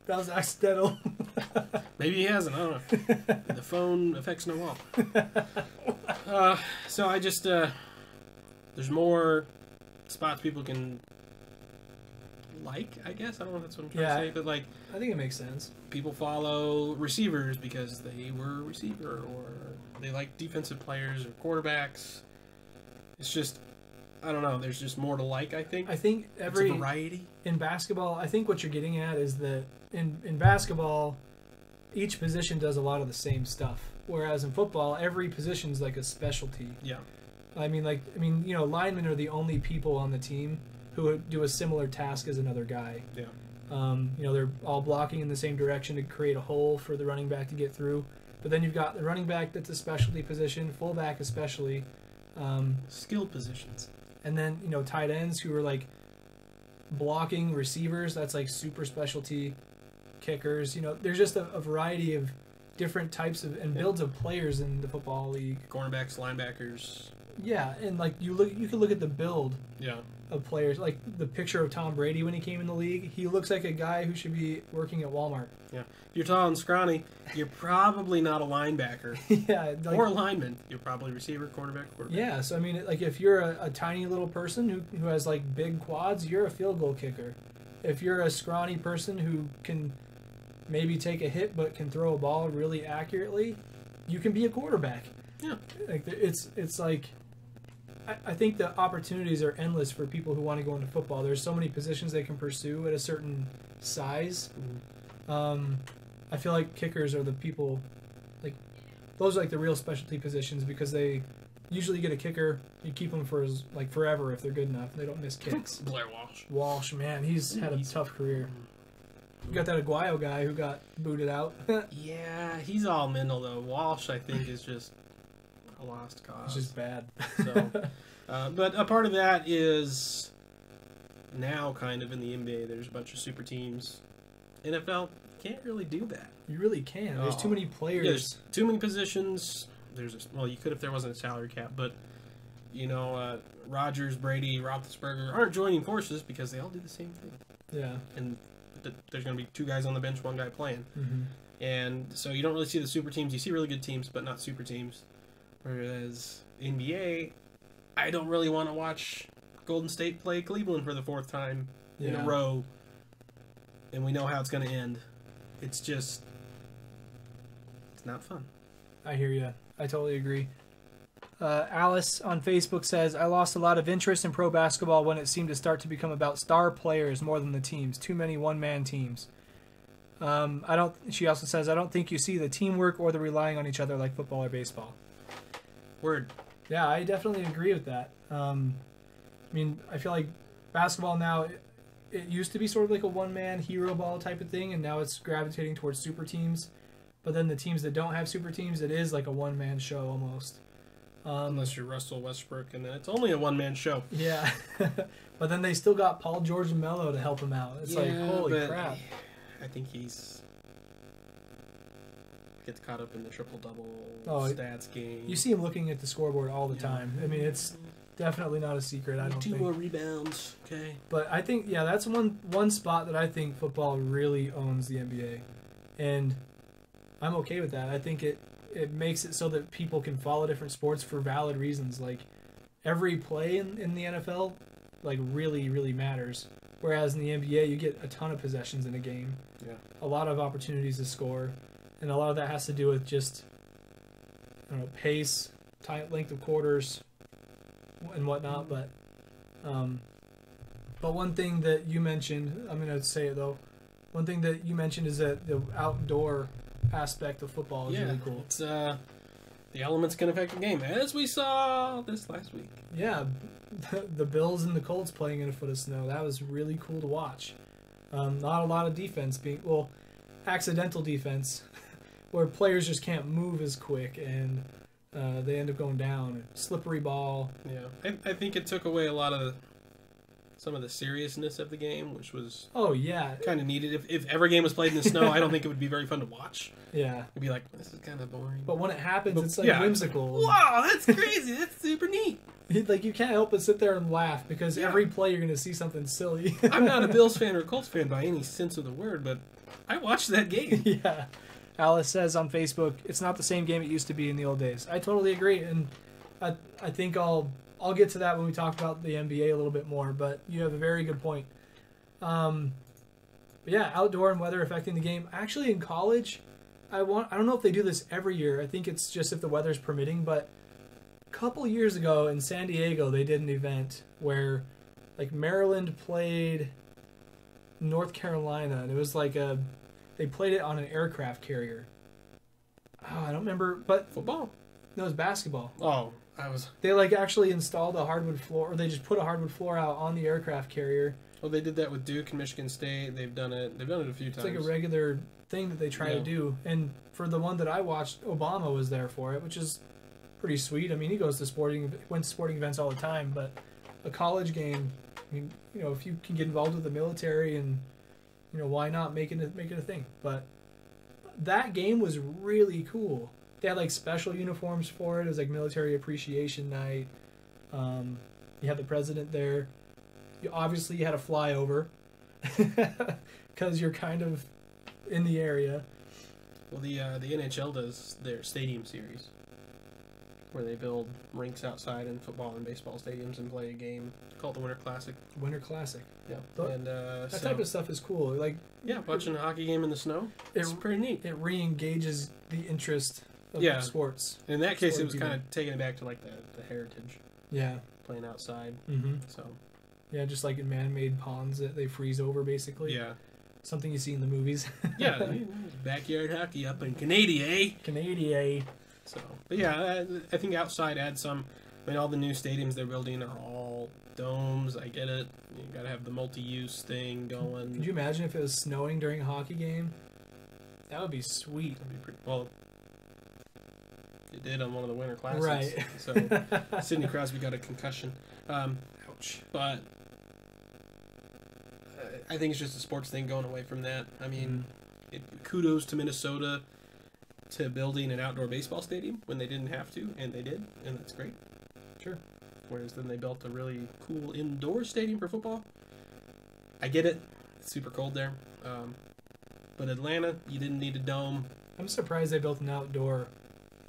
That was accidental. Maybe he hasn't. I don't know. The phone affects no wall. So I just there's more spots people can like. I guess I don't know if that's what I'm trying to say, but like I think it makes sense. People follow receivers because they were a receiver, or they like defensive players or quarterbacks. It's just I don't know. There's just more to like. I think. It's a variety in basketball. I think what you're getting at is that in basketball, each position does a lot of the same stuff, whereas in football, every position is like a specialty. Yeah. Linemen are the only people on the team who do a similar task as another guy. Yeah. They're all blocking in the same direction to create a hole for the running back to get through. But then you've got the running back that's a specialty position, fullback especially. Skilled positions. And then, tight ends who are like blocking receivers, that's like super specialty. Kickers, there's just a variety of different types of and builds of players in the football league. Cornerbacks, linebackers. Yeah, and like you can look at the build of players. Like the picture of Tom Brady when he came in the league, he looks like a guy who should be working at Walmart. Yeah. If you're tall and scrawny, you're probably not a linebacker. Yeah. Or a lineman. You're probably receiver, quarterback. Yeah, so I mean, like if you're a tiny little person who has like big quads, you're a field goal kicker. If you're a scrawny person who can maybe take a hit but can throw a ball really accurately, you can be a quarterback. Yeah. Like it's like I think the opportunities are endless for people who want to go into football. There's so many positions they can pursue at a certain size. I feel like kickers are the people, like those are like the real specialty positions because they usually get a kicker. You keep them for forever if they're good enough. They don't miss kicks. Blair Walsh. Walsh, man, he's had a tough career. You got that Aguayo guy who got booted out. Yeah, he's all mental though. Walsh, I think, is just a lost cause. It's just bad. So, but a part of that is now kind of in the NBA. There's a bunch of super teams. NFL can't really do that. You really can. There's too many players. Yeah, there's too many positions. You could if there wasn't a salary cap, but Rodgers, Brady, Roethlisberger aren't joining forces because they all do the same thing. Yeah. And there's going to be two guys on the bench, one guy playing. Mm-hmm. And so you don't really see the super teams. You see really good teams, but not super teams. Whereas NBA, I don't really want to watch Golden State play Cleveland for the fourth time in a row. And we know how it's going to end. It's not fun. I hear you. I totally agree. Alice on Facebook says, I lost a lot of interest in pro basketball when it seemed to start to become about star players more than the teams. Too many one-man teams. She also says, I don't think you see the teamwork or the relying on each other like football or baseball. Word. Yeah, I definitely agree with that. I mean, I feel like basketball now, it used to be sort of like a one-man hero ball type of thing, and now it's gravitating towards super teams. But then the teams that don't have super teams, it is like a one-man show almost. Unless you're Russell Westbrook, and then it's only a one-man show. Yeah. But then they still got Paul George and Melo to help him out. It's like, holy crap. I think he's gets caught up in the triple-double stats game. You see him looking at the scoreboard all the time. I mean, it's definitely not a secret, I don't think. 2 more rebounds, okay. But I think, yeah, that's one spot that I think football really owns the NBA. And I'm okay with that. I think it makes it so that people can follow different sports for valid reasons. Like, every play in the NFL, like, really, really matters. Whereas in the NBA, you get a ton of possessions in a game. Yeah. A lot of opportunities to score. And a lot of that has to do with just, I don't know, pace, length of quarters, and whatnot. But one thing that you mentioned, I'm going to say it though, one thing that you mentioned is that the outdoor aspect of football is really cool. It's, the elements can affect the game, as we saw this last week. Yeah, the Bills and the Colts playing in a foot of snow. That was really cool to watch. Not a lot of defense accidental defense, where players just can't move as quick and they end up going down. Slippery ball. Yeah, I think it took away a lot of some of the seriousness of the game, which was kind of needed. If every game was played in the snow, I don't think it would be very fun to watch. Yeah, it'd be like, this is kind of boring. But when it happens, it's like whimsical. Wow, that's crazy. That's super neat. Like, you can't help but sit there and laugh because every play you're going to see something silly. I'm not a Bills fan or a Colts fan by any sense of the word, but I watched that game. Yeah. Alice says on Facebook, it's not the same game it used to be in the old days. I totally agree, and I think I'll get to that when we talk about the NBA a little bit more, but you have a very good point. But yeah, outdoor and weather affecting the game. Actually, in college, I don't know if they do this every year. I think it's just if the weather's permitting, but a couple years ago in San Diego, they did an event where like Maryland played North Carolina, and it was like they played it on an aircraft carrier. Oh, I don't remember, but football? No, it was basketball. Oh, They like actually installed a hardwood floor, or they just put a hardwood floor out on the aircraft carrier. Well, they did that with Duke and Michigan State. They've done it a few times. It's like a regular thing that they try to do. And for the one that I watched, Obama was there for it, which is pretty sweet. I mean, he went to sporting events all the time, but a college game, I mean, you know, if you can get involved with the military, and you know, why not make it a thing? But that game was really cool. They had like special uniforms for it. It was like military appreciation night. You had the president there. You had a flyover because you're kind of in the area. Well, the NHL does their stadium series, where they build rinks outside in football and baseball stadiums and play a game called the Winter Classic. Winter Classic. Yeah, that type of stuff is cool. Like watching a hockey game in the snow. It's pretty neat. It re-engages the interest of sports. In that case, it was kind of taking it back to like the heritage. Yeah, playing outside. Mm-hmm. So. Yeah, just like in man-made ponds that they freeze over, basically. Yeah. Something you see in the movies. Yeah, backyard hockey up in Canada, eh? Canada. So, but yeah, I think outside adds some. I mean, all the new stadiums they're building are all domes. I get it. You got to have the multi-use thing going. Could you imagine if it was snowing during a hockey game? That would be sweet. That'd be pretty, well, it did on one of the Winter Classics. Right. So, Sidney Crosby got a concussion. Ouch. But I think it's just a sports thing going away from that. I mean, kudos to Minnesota to building an outdoor baseball stadium when they didn't have to, and they did, and that's great. Sure. Whereas then they built a really cool indoor stadium for football. I get it. It's super cold there. But Atlanta, you didn't need a dome. I'm surprised they built an outdoor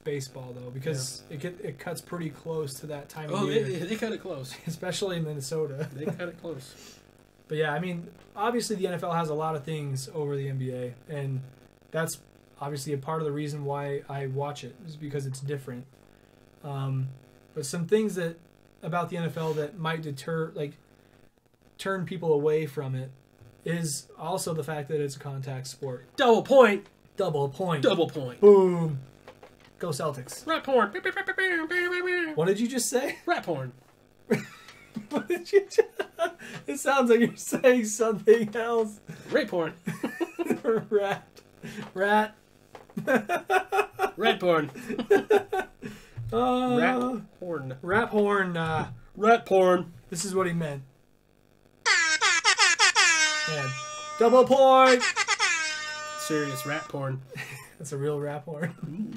baseball, though, because it cuts pretty close to that time of year. They cut it close. Especially in Minnesota. They cut it close. But yeah, I mean, obviously the NFL has a lot of things over the NBA, and that's obviously a part of the reason why I watch it, is because it's different. But some things that about the NFL that might turn people away from it is also the fact that it's a contact sport. Double point. Double point. Double point. Boom. Go Celtics. Rat porn. What did you just say? Rat porn. What did you just... It sounds like you're saying something else. Rat porn. Rat. Rat porn. Rat porn. Rat porn. Rat porn. This is what he meant. Yeah. Double point. Serious rat porn. That's a real rat porn. Ooh.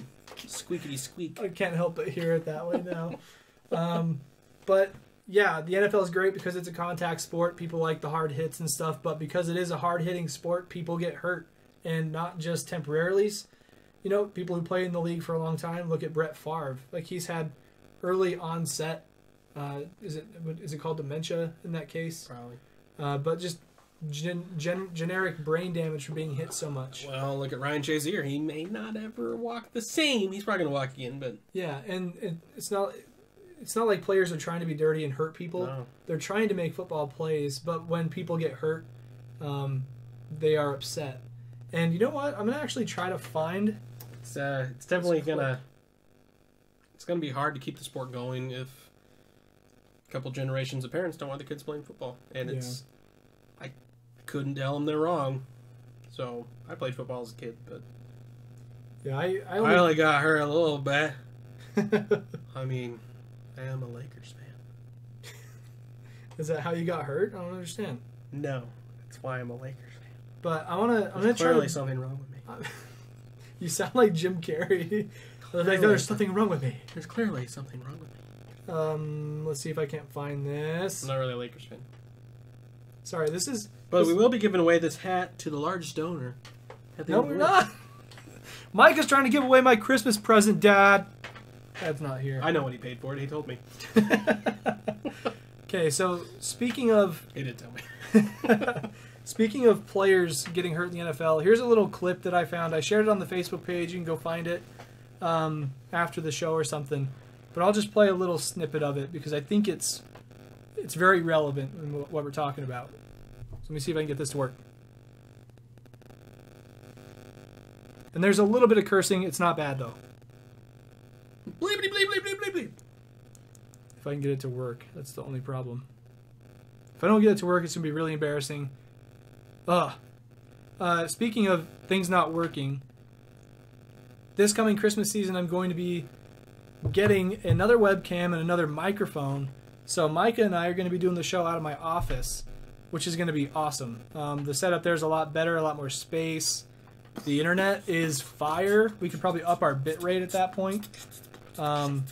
Squeakity squeak. I can't help but hear it that way now. But yeah, the NFL is great because it's a contact sport. People like the hard hits and stuff, but because it is a hard hitting sport, people get hurt, and not just temporarily. You know, people who play in the league for a long time. Look at Brett Favre. Like, he's had early onset. Is it called dementia in that case? Probably. But just generic brain damage from being hit so much. Well, look at Ryan Shazier. He may not ever walk the same. He's probably gonna walk again, but yeah, and it's not like players are trying to be dirty and hurt people. No. They're trying to make football plays, but when people get hurt, they are upset. And you know what? I'm gonna actually try to find. It's definitely gonna be hard to keep the sport going if a couple generations of parents don't want the kids playing football, and it's. I couldn't tell them they're wrong. So I played football as a kid, but yeah, I only got hurt a little bit. I mean, I am a Lakers fan. Is that how you got hurt? I don't understand. No, that's why I'm a Lakers fan. But I'm gonna try. Clearly, something wrong with me. You sound like Jim Carrey. Like, there's something wrong with me. There's clearly something wrong with me. Let's see if I can't find this. I'm not really a Lakers fan. Sorry, this is. But we will be giving away this hat to the largest donor. No, we're not. Micah's trying to give away my Christmas present, Dad. Dad's not here. I know what he paid for it. He told me. Okay, so speaking of... He did tell me. Speaking of players getting hurt in the NFL, here's a little clip that I found. I shared it on the Facebook page. You can go find it after the show or something. But I'll just play a little snippet of it because I think it's very relevant in what we're talking about. So let me see if I can get this to work. And there's a little bit of cursing. It's not bad, though. Bleepity bleep bleep bleep bleep bleep. If I can get it to work, that's the only problem. If I don't get it to work, it's going to be really embarrassing. Speaking of things not working, this coming Christmas season, I'm going to be getting another webcam and another microphone. So Micah and I are going to be doing the show out of my office, which is going to be awesome. The setup there is a lot better, a lot more space. The internet is fire. We could probably up our bit rate at that point. So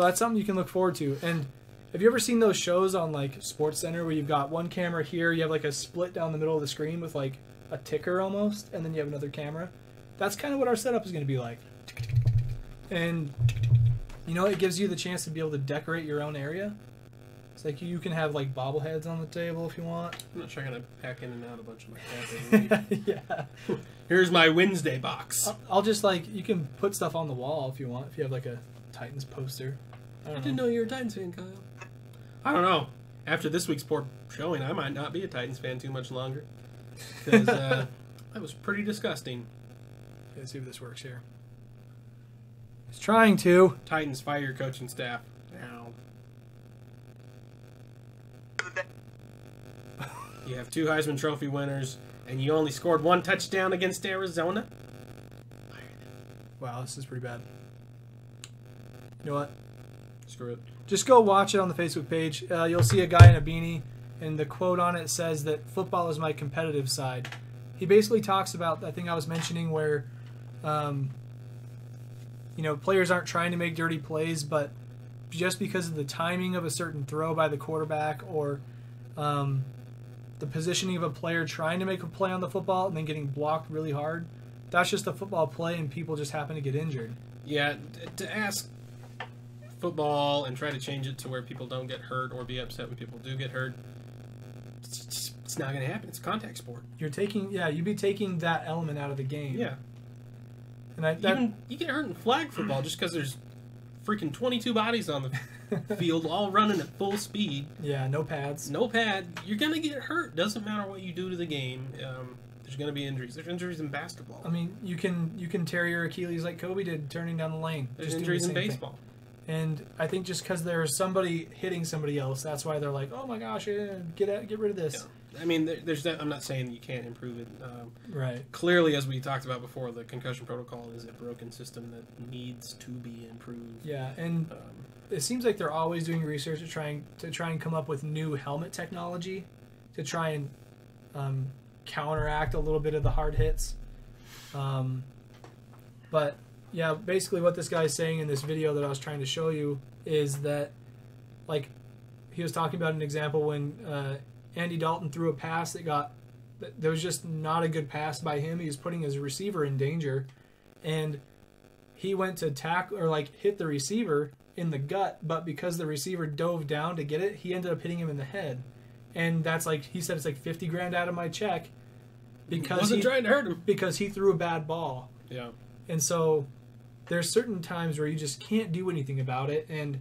that's something you can look forward to. And have you ever seen those shows on like SportsCenter where you've got one camera here, you have like a split down the middle of the screen with like a ticker almost, and then you have another camera? That's kind of what our setup is going to be like. And you know, it gives you the chance to be able to decorate your own area. It's like you can have like bobbleheads on the table if you want. I'm not sure I'm going to pack in and out a bunch of my cafe. Yeah. Here's my Wednesday box. I'll just like, you can put stuff on the wall if you want, if you have like a Titans poster. I didn't know you were a Titans fan, Kyle. I don't know. After this week's poor showing, I might not be a Titans fan too much longer. Because that was pretty disgusting. Let's see if this works here. It's trying to. Titans, fire your coaching staff. Now. You have 2 Heisman Trophy winners, and you only scored 1 touchdown against Arizona? Wow, this is pretty bad. You know what? Screw it. Just go watch it on the Facebook page. You'll see a guy in a beanie, and the quote on it says that football is my competitive side. He basically talks about that thing I was mentioning where, you know, players aren't trying to make dirty plays, but just because of the timing of a certain throw by the quarterback or the positioning of a player trying to make a play on the football and then getting blocked really hard, that's just a football play, and people just happen to get injured. Yeah, to ask football and try to change it to where people don't get hurt or be upset when people do get hurt, it's not going to happen. It's a contact sport. You'd be taking that element out of the game. Yeah. And even you get hurt in flag football just because there's freaking 22 bodies on the field, all running at full speed. Yeah, no pads. No pad. You're going to get hurt. Doesn't matter what you do to the game. There's going to be injuries. There's injuries in basketball. I mean, you can tear your Achilles like Kobe did turning down the lane. There's injuries in baseball. And I think just because there's somebody hitting somebody else, that's why they're like, oh my gosh, get rid of this. Yeah. I mean, I'm not saying you can't improve it. Right. Clearly, as we talked about before, the concussion protocol is a broken system that needs to be improved. Yeah, and it seems like they're always doing research to try and come up with new helmet technology to try and counteract a little bit of the hard hits. But yeah, basically what this guy's saying in this video that I was trying to show you is that, like, he was talking about an example when Andy Dalton threw a pass there was just not a good pass by him. He was putting his receiver in danger, and he went to tackle or like hit the receiver in the gut, but because the receiver dove down to get it, he ended up hitting him in the head. And that's like, he said, it's like $50,000 out of my check because wasn't trying to hurt him because he threw a bad ball. Yeah. And so there's certain times where you just can't do anything about it, and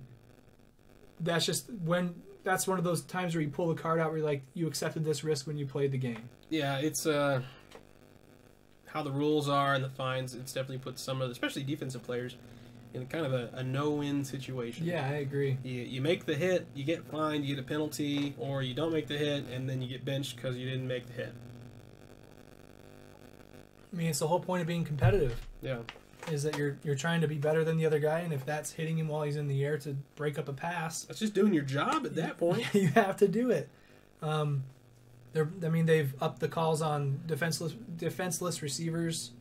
that's one of those times where you pull the card out where you're like, you accepted this risk when you played the game. Yeah, it's how the rules are and the fines. It's definitely put some of the, especially defensive players, in kind of a no-win situation. Yeah, I agree. You make the hit, you get fined, you get a penalty, or you don't make the hit, and then you get benched because you didn't make the hit. I mean, it's the whole point of being competitive. Yeah. Is that you're trying to be better than the other guy, and if that's hitting him while he's in the air to break up a pass, that's just doing your job at that point. You have to do it. They've upped the calls on defenseless receivers,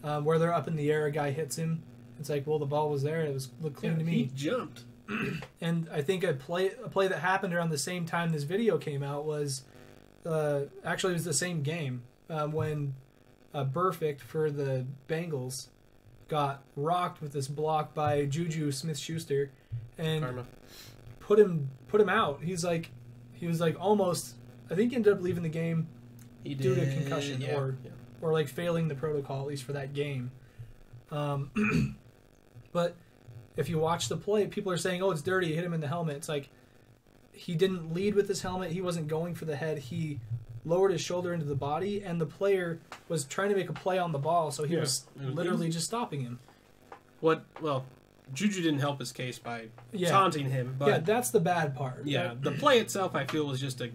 where they're up in the air, a guy hits him. It's like, well, the ball was there. It looked clean to me. He jumped. And I think a play that happened around the same time this video came out was, actually it was the same game when Burfict for the Bengals got rocked with this block by Juju Smith-Schuster and Karma. put him out. He was like almost, I think he ended up leaving the game due to concussion or like failing the protocol, at least for that game. But if you watch the play, people are saying, oh, it's dirty, he hit him in the helmet. It's like, he didn't lead with his helmet, he wasn't going for the head, he lowered his shoulder into the body, and the player was trying to make a play on the ball, so he was literally just stopping him. Juju didn't help his case by taunting him. But yeah, that's the bad part. Yeah, the play itself, I feel, was just a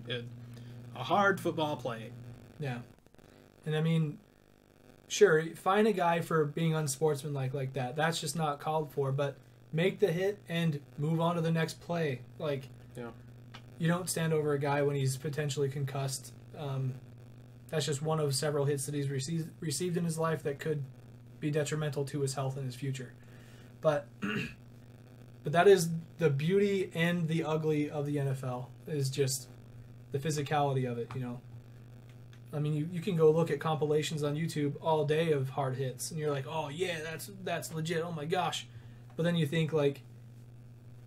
hard football play. Yeah. And I mean, sure, fine a guy for being unsportsmanlike like that. That's just not called for, but make the hit and move on to the next play. Like, you don't stand over a guy when he's potentially concussed. That's just one of several hits that he's received in his life that could be detrimental to his health in his future. But that is the beauty and the ugly of the NFL, is just the physicality of it, you know. I mean, you can go look at compilations on YouTube all day of hard hits, and you're like, oh yeah, that's legit, oh my gosh. But then you think, like,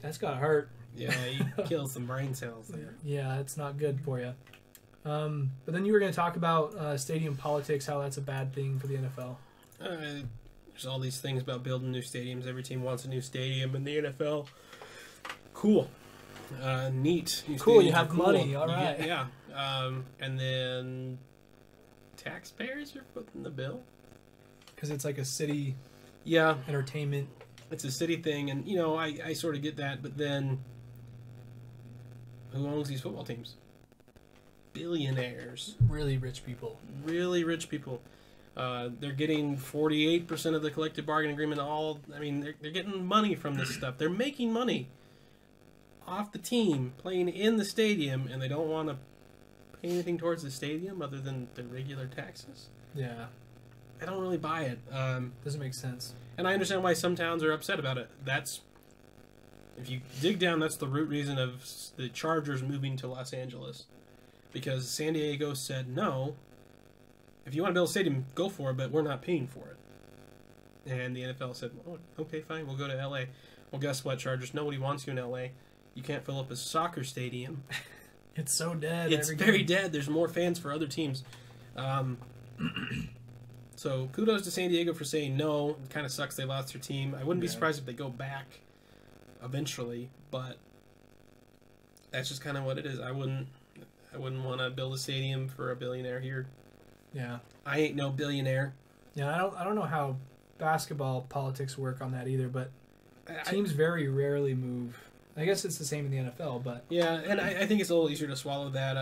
that's gotta hurt. Yeah, you kill some brain cells there. Yeah, it's not good for you. But then you were going to talk about stadium politics, how that's a bad thing for the NFL. There's all these things about building new stadiums. Every team wants a new stadium in the NFL. Cool. Neat. New cool, you have cool. money, all right. Yeah. And then taxpayers are footing the bill. Because it's like a city entertainment. It's a city thing, and, you know, I sort of get that, but then who owns these football teams? Billionaires. Really rich people. Really rich people. They're getting 48% of the collective bargaining agreement. They're getting money from this stuff. They're making money off the team playing in the stadium, and they don't want to pay anything towards the stadium other than the regular taxes. Yeah. I don't really buy it. Doesn't make sense. And I understand why some towns are upset about it. If you dig down, that's the root reason of the Chargers moving to Los Angeles. Because San Diego said, no, if you want to build a stadium, go for it, but we're not paying for it. And the NFL said, oh, okay, fine, we'll go to L.A. Well, guess what, Chargers? Nobody wants you in L.A. You can't fill up a soccer stadium. It's so dead. It's very dead. There's more fans for other teams. So kudos to San Diego for saying no. It kind of sucks they lost their team. I wouldn't be surprised if they go back. eventually, but that's just kind of what it is. I wouldn't want to build a stadium for a billionaire here. Yeah. I ain't no billionaire. Yeah, I don't know how basketball politics work on that either, but teams very rarely move. I guess it's the same in the NFL, but yeah, and I think it's a little easier to swallow that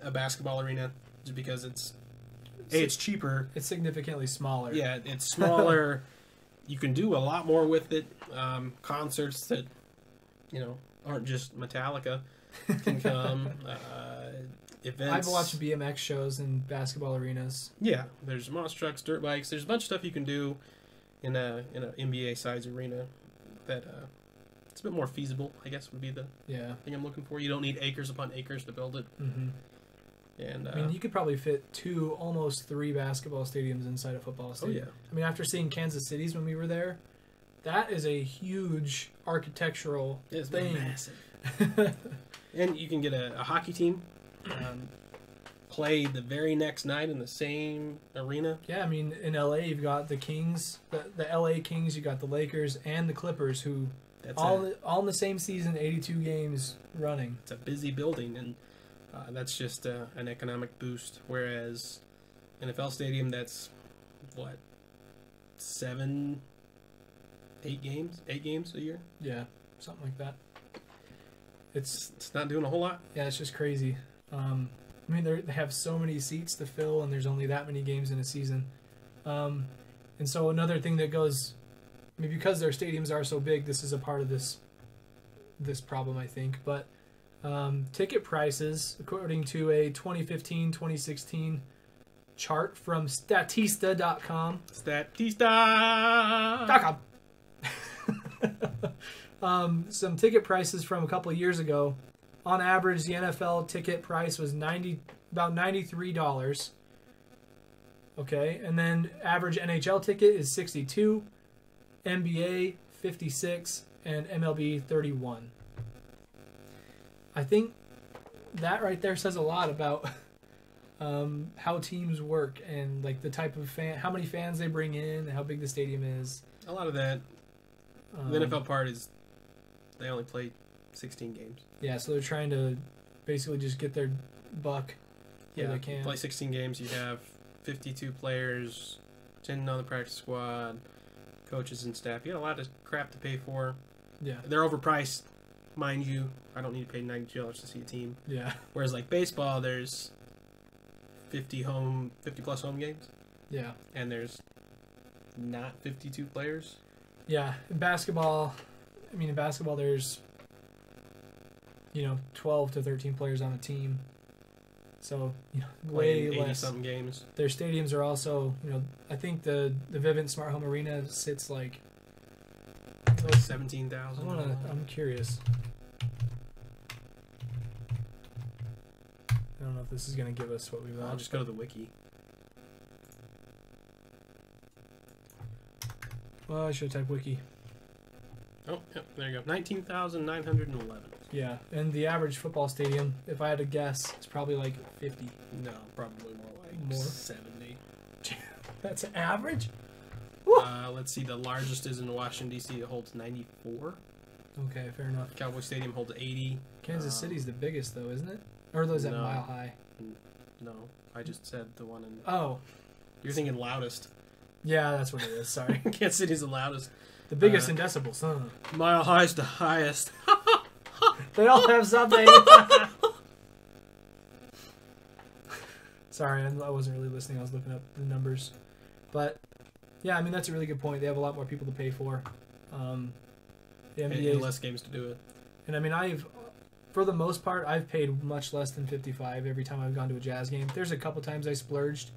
a basketball arena just because it's cheaper. It's significantly smaller. Yeah, it's smaller. You can do a lot more with it. Concerts that aren't just Metallica can come. Events. I've watched BMX shows in basketball arenas. Yeah, there's monster trucks, dirt bikes. There's a bunch of stuff you can do in a NBA size arena that it's a bit more feasible, I guess, would be the thing I'm looking for. You don't need acres upon acres to build it. Mm-hmm. And I mean, you could probably fit almost 3 basketball stadiums inside a football stadium. Oh, yeah. I mean, after seeing Kansas City's when we were there, that is a huge architectural thing. Massive. And you can get a hockey team, play the very next night in the same arena. Yeah, I mean, in LA, you've got the Kings, the LA Kings, you got the Lakers, and the Clippers, who all in the same season, 82 games running. It's a busy building, and that's just an economic boost. Whereas NFL stadium, that's what, 8 games a year. Yeah, something like that. It's not doing a whole lot. Yeah, it's just crazy. I mean, they have so many seats to fill, and there's only that many games in a season. And so another thing that goes, I mean, because their stadiums are so big, this is a part of this problem, I think. But ticket prices, according to a 2015-2016 chart from Statista.com. Statista.com. Some ticket prices from a couple of years ago. On average, the NFL ticket price was about $93. Okay, and then average NHL ticket is $62, NBA $56, and MLB $31. I think that right there says a lot about how teams work and like the type of how many fans they bring in, how big the stadium is. A lot of that. The NFL part is they only play 16 games. Yeah, so they're trying to basically just get their buck where they can. Play 16 games. You have 52 players, 10 on the practice squad, coaches and staff. You got a lot of crap to pay for. Yeah. They're overpriced, mind you. I don't need to pay $90 to see a team. Yeah. Whereas like baseball, there's 50 plus home games. Yeah. And there's not 52 players. Yeah. In basketball, there's 12 to 13 players on a team. So, way less. 80-something games. Their stadiums are also, I think the Vivint Smart Home Arena sits like 17,000. I'm curious. I don't know if this is going to give us what we want. I'll just go to the wiki. Well, I should type wiki. Oh, yep, there you go. 19,911. Yeah, and the average football stadium, if I had to guess, is probably like 50. No, probably more like 70. That's an average? Let's see, the largest is in Washington, D.C. It holds 94. Okay, fair enough. Cowboy Stadium holds 80. Kansas City's the biggest, though, isn't it? Or are those at Mile High? No, I just said the one in... Oh. You're thinking loudest. Yeah, that's what it is, sorry. Kansas City's the loudest. The biggest in decibels, huh? Mile High's the highest. They all have something. Sorry, I wasn't really listening. I was looking up the numbers. But, yeah, I mean, that's a really good point. They have a lot more people to pay for. The NBA and less games to do it. And, I mean, for the most part, I've paid much less than $55 every time I've gone to a Jazz game. There's a couple times I splurged.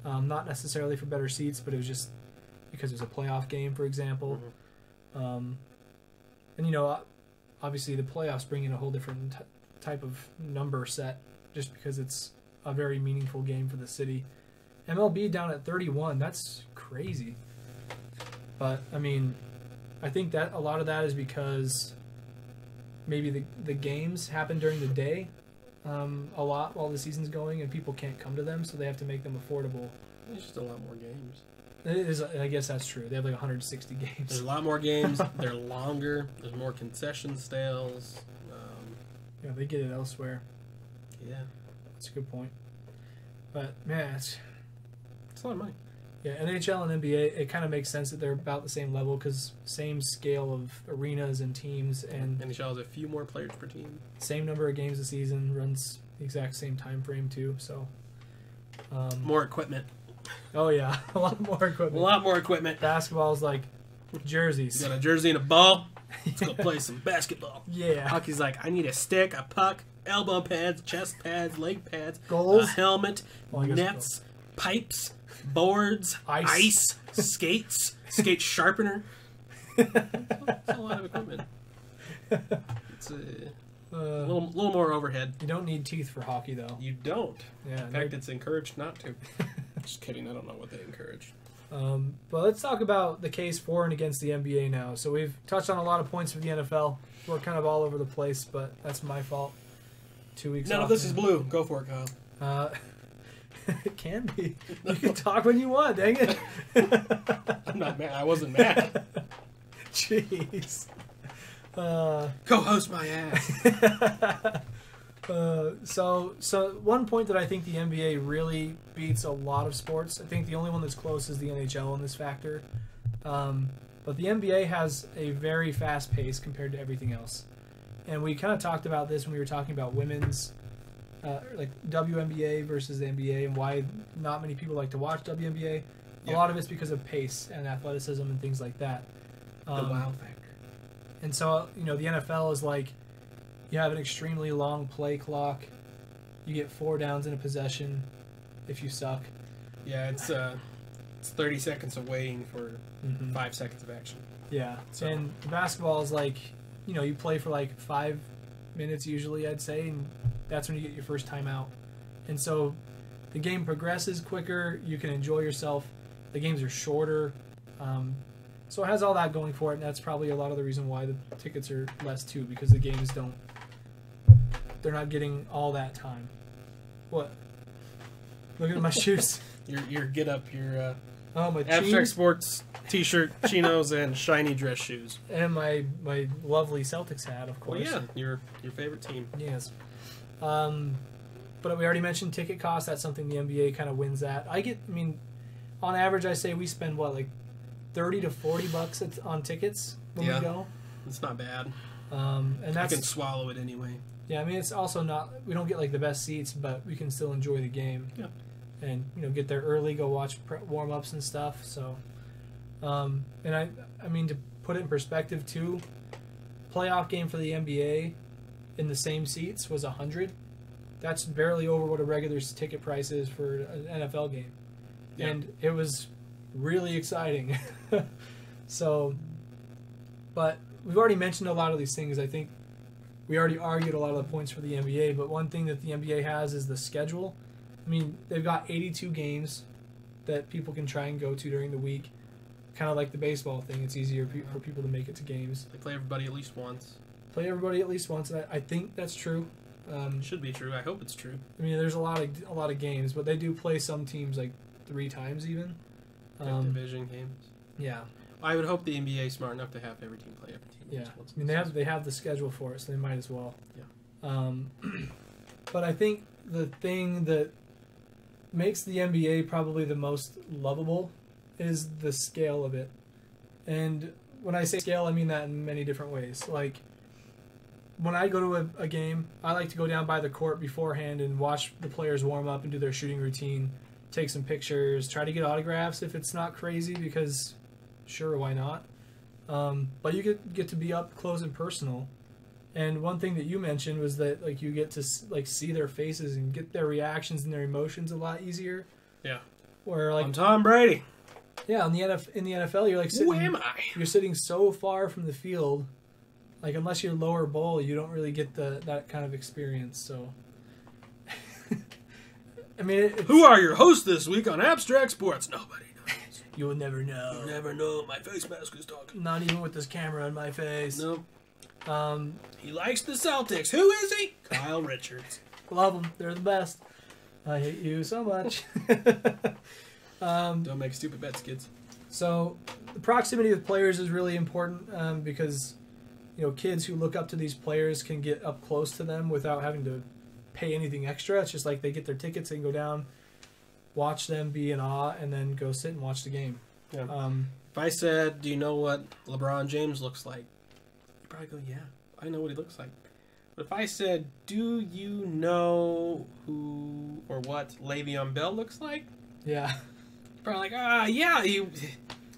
Not necessarily for better seats, but it was just because it was a playoff game, for example. Mm-hmm. And, obviously the playoffs bring in a whole different type of number set just because it's a very meaningful game for the city. MLB down at 31, that's crazy. But, I mean, I think that a lot of that is because maybe the games happen during the day a lot while the season's going and people can't come to them, so they have to make them affordable. There's just a lot more games. It is, I guess that's true. They have like 160 games. There's a lot more games. They're longer. There's more concession sales. Yeah, they get it elsewhere. Yeah. That's a good point. But, man, It's a lot of money. yeah, NHL and NBA, it kind of makes sense that they're about the same level because same scale of arenas and teams and NHL has a few more players per team. same number of games a season, runs the exact same time frame too. So, More equipment. oh yeah, a lot more equipment. A lot more equipment. Basketball is like jerseys. You got a jersey and a ball. Let's go play some basketball. Yeah. Hockey's like, I need a stick, a puck, elbow pads, chest pads, leg pads, Goals. a helmet, Well, I guess nets, pipes, boards, ice, skates, skate sharpener. It's a lot of equipment. It's a little more overhead. You don't need teeth for hockey though. You don't. Yeah. In fact, it's encouraged not to. Just kidding. I don't know what they encourage. But let's talk about the case for and against the NBA now. So we've touched on a lot of points for the NFL. We're kind of all over the place, but that's my fault. 2 weeks None off of this now. is blue. Go for it, Kyle. It can be. You can talk when you want, dang it. I'm not mad. I wasn't mad. Jeez. Co-host my ass. So one point that I think the NBA really beats a lot of sports. I think the only one that's close is the NHL in this factor. But the NBA has a very fast pace compared to everything else. And we kind of talked about this when we were talking about women's, like WNBA versus the NBA and why not many people like to watch WNBA. A lot of it's because of pace and athleticism and things like that. The wow factor. And so, the NFL is like, you have an extremely long play clock. You get 4 downs in a possession if you suck. Yeah, it's 30 seconds of waiting for 5 seconds of action. Yeah. So. And the basketball is like, you play for like 5 minutes usually, I'd say, and that's when you get your first timeout. And so the game progresses quicker. You can enjoy yourself. The games are shorter. So it has all that going for it, and that's probably a lot of the reason why the tickets are less too, because the games they're not getting all that time. What? Look at my shoes. Your get up, your My Abstract jeans Sports t-shirt, chinos, and shiny dress shoes. and my lovely Celtics hat, of Well, course. yeah, your favorite team. Yes. But we already mentioned ticket costs. That's something the NBA kind of wins at. On average, I say we spend like $30 to $40 on tickets when we go. It's not bad. And I that's can swallow it anyway. yeah. It's also not. We don't get like the best seats, but we can still enjoy the game. Yeah. And get there early, go watch warm ups and stuff. So, and to put it in perspective too, playoff game for the NBA in the same seats was $100. That's barely over what a regular ticket price is for an NFL game. Yeah. And it was really exciting. So, but we've already mentioned a lot of these things. I think we already argued a lot of the points for the NBA, but one thing that the NBA has is the schedule. They've got 82 games that people can try and go to during the week. Kind of like the baseball thing. It's easier for people to make it to games. They play everybody at least once. Play everybody at least once. And I think that's true. Should be true. I hope it's true. There's a lot of games, but they do play some teams like 3 times even. Like division games. Yeah. I would hope the NBA is smart enough to have every team play every team. Yeah. Just once. They have the schedule for it, so they might as well. Yeah. But I think the thing that makes the NBA probably the most lovable is the scale of it. And when I say scale, I mean that in many different ways. Like, when I go to a game, I like to go down by the court beforehand and watch the players warm up and do their shooting routine, take some pictures, try to get autographs if it's not crazy, because sure, why not? But you get to be up close and personal. And one thing that you mentioned was that like you get to see their faces and get their reactions and their emotions a lot easier. Yeah. Where like I'm Tom Brady. Yeah, in the NFL, you're like sitting. Who am I? You're sitting so far from the field, like unless you're lower bowl, you don't really get that kind of experience. So, who are your hosts this week on Abstract Sports? Nobody knows. You'll never know. You'll never know. My face mask is talking. Not even with this camera in my face. Nope. He likes the Celtics. Who is he? Kyle Richards. Love them. They're the best. I hate you so much. Don't make stupid bets, kids. So the proximity of players is really important because kids who look up to these players can get up close to them without having to pay anything extra. It's just like they get their tickets and go down, watch them, be in awe, and then go sit and watch the game. Yeah. If I said, do you know what LeBron James looks like? You'd probably go, yeah, I know what he looks like. But if I said, do you know who or what Le'Veon Bell looks like? Yeah. You're probably like, yeah, he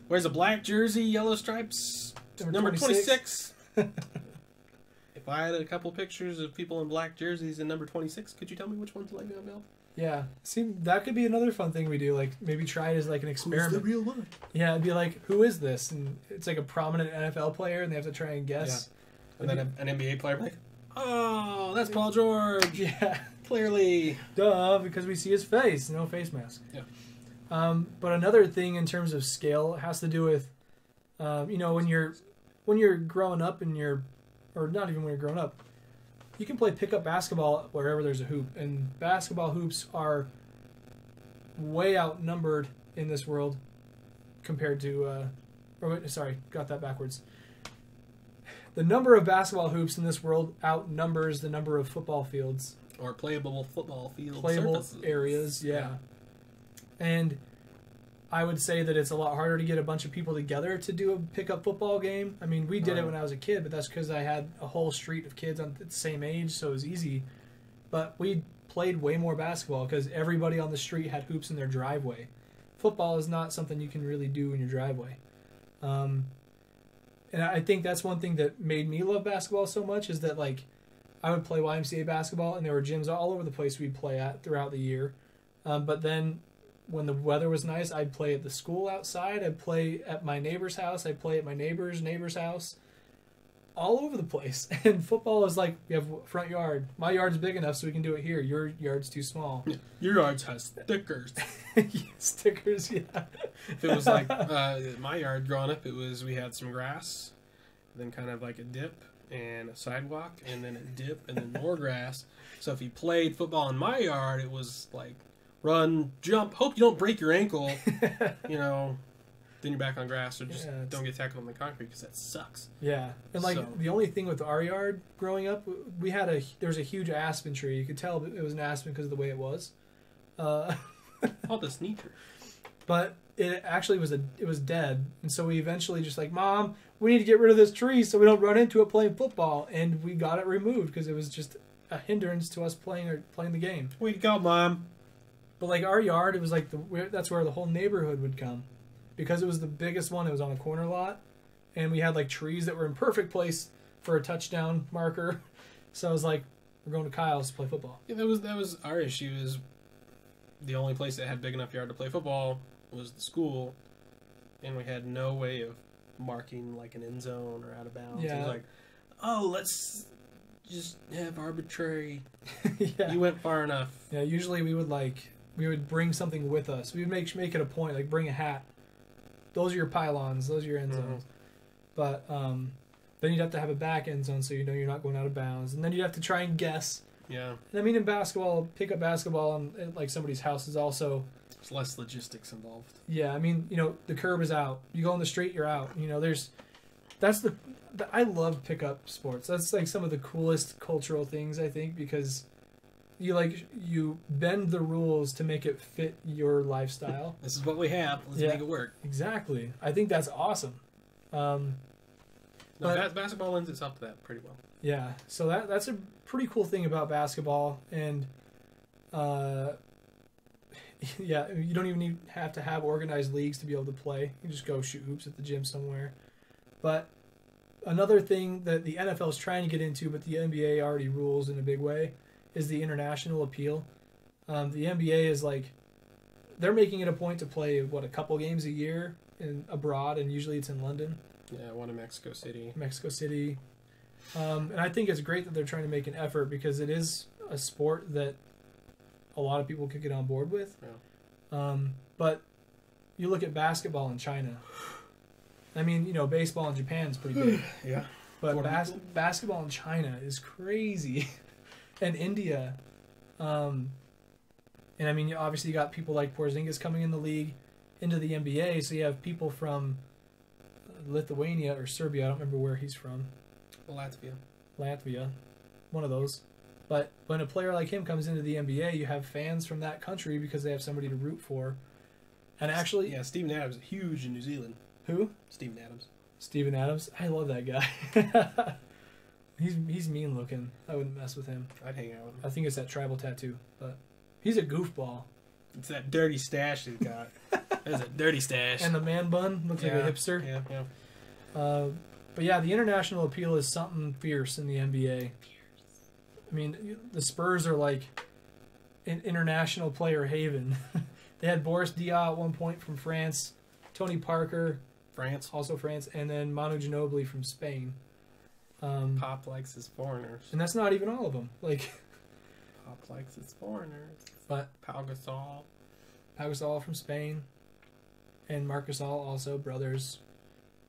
wears a black jersey, yellow stripes, number 26. If I had a couple pictures of people in black jerseys and number 26, could you tell me which one's Le'Veon Bell? Yeah. See, that could be another fun thing we do. Like, maybe try it as like an experiment. Who's the real one? Yeah, it'd be like, who is this? And it's like a prominent NFL player, and they have to try and guess. Yeah. And then an NBA player like, oh, that's Paul George. Yeah. Clearly. Duh, because we see his face. No face mask. Yeah. But another thing in terms of scale has to do with, when you're growing up and or not even when you're growing up, you can play pickup basketball wherever there's a hoop. And basketball hoops are way outnumbered in this world compared to, got that backwards. The number of basketball hoops in this world outnumbers the number of football fields. Or playable football field playable surfaces. Areas, yeah. And I would say that it's a lot harder to get a bunch of people together to do a pickup football game. I mean, we did it when I was a kid, but that's because I had a whole street of kids on the same age, so it was easy. But we played way more basketball because everybody on the street had hoops in their driveway. Football is not something you can really do in your driveway. And I think that's one thing that made me love basketball so much is that, like, I would play YMCA basketball, and there were gyms all over the place we'd play at throughout the year. But then when the weather was nice, I'd play at the school outside. I'd play at my neighbor's house. I'd play at my neighbor's house. All over the place. And football is like, we have front yard. My yard's big enough so we can do it here. Your yard's too small. Your yard has stickers. Stickers, yeah. If it was like my yard growing up, we had some grass, then kind of like a dip and a sidewalk, and then a dip and then more grass. So if you played football in my yard, it was like run, jump, hope you don't break your ankle, then you're back on grass, or just don't get tackled on the concrete because that sucks. Yeah, and the only thing with our yard growing up, there was a huge aspen tree. You could tell it was an aspen because of the way it was. All this nature. But it actually was dead, and so we eventually just like, Mom, we need to get rid of this tree so we don't run into it playing football, and we got it removed because it was just a hindrance to us playing the game. Way to go, Mom. But like our yard, it was like that's where the whole neighborhood would come. Because it was the biggest one, it was on a corner lot, and we had like trees that were in perfect place for a touchdown marker. So I was like, we're going to Kyle's to play football. Yeah, that was our issue. Is the only place that had big enough yard to play football was the school, and we had no way of marking like an end zone or out of bounds. Yeah. It was like, let's just have arbitrary. Yeah. You went far enough. Yeah. Usually we would bring something with us. We would make it a point, like bring a hat. Those are your pylons. Those are your end zones. But then you'd have to have a back end zone so you're not going out of bounds. And then you'd have to try and guess. Yeah. And I mean, in basketball, pickup basketball at like somebody's house is also... There's less logistics involved. Yeah, I mean, the curb is out. You go on the street, you're out. I love pickup sports. That's like some of the coolest cultural things, I think, because... You bend the rules to make it fit your lifestyle. This is what we have. Let's make it work. Exactly. I think that's awesome. Basketball lends itself to that pretty well. Yeah. So that's a pretty cool thing about basketball, and you don't even have to have organized leagues to be able to play. You just go shoot hoops at the gym somewhere. But another thing that the NFL is trying to get into, but the NBA already rules in a big way, is the international appeal. The NBA is like, they're making it a point to play, a couple games a year abroad, and usually it's in London. Yeah, one in Mexico City. And I think it's great that they're trying to make an effort because it is a sport that a lot of people could get on board with. Yeah. But you look at basketball in China. I mean, baseball in Japan is pretty big. Yeah. But basketball in China is crazy. And India, and I mean, obviously you got people like Porzingis coming in the league, into the NBA. So you have people from Lithuania or Serbia. I don't remember where he's from. Latvia. One of those. But when a player like him comes into the NBA, you have fans from that country because they have somebody to root for. And actually... Yeah, Steven Adams is huge in New Zealand. Who? Steven Adams. Steven Adams? I love that guy. He's mean looking. I wouldn't mess with him. I'd hang out with him. I think it's that tribal tattoo. But he's a goofball. It's that dirty stash he's got. That's a dirty stash. And the man bun. Looks like a hipster. Yeah. But yeah, the international appeal is something fierce in the NBA. I mean, the Spurs are like an international player haven. They had Boris Diaw at one point from France, Tony Parker, also France, and then Manu Ginobili from Spain. Pop likes his foreigners. And that's not even all of them. Like, Pop likes his foreigners. But Pau Gasol from Spain, and Marc Gasol also, brothers.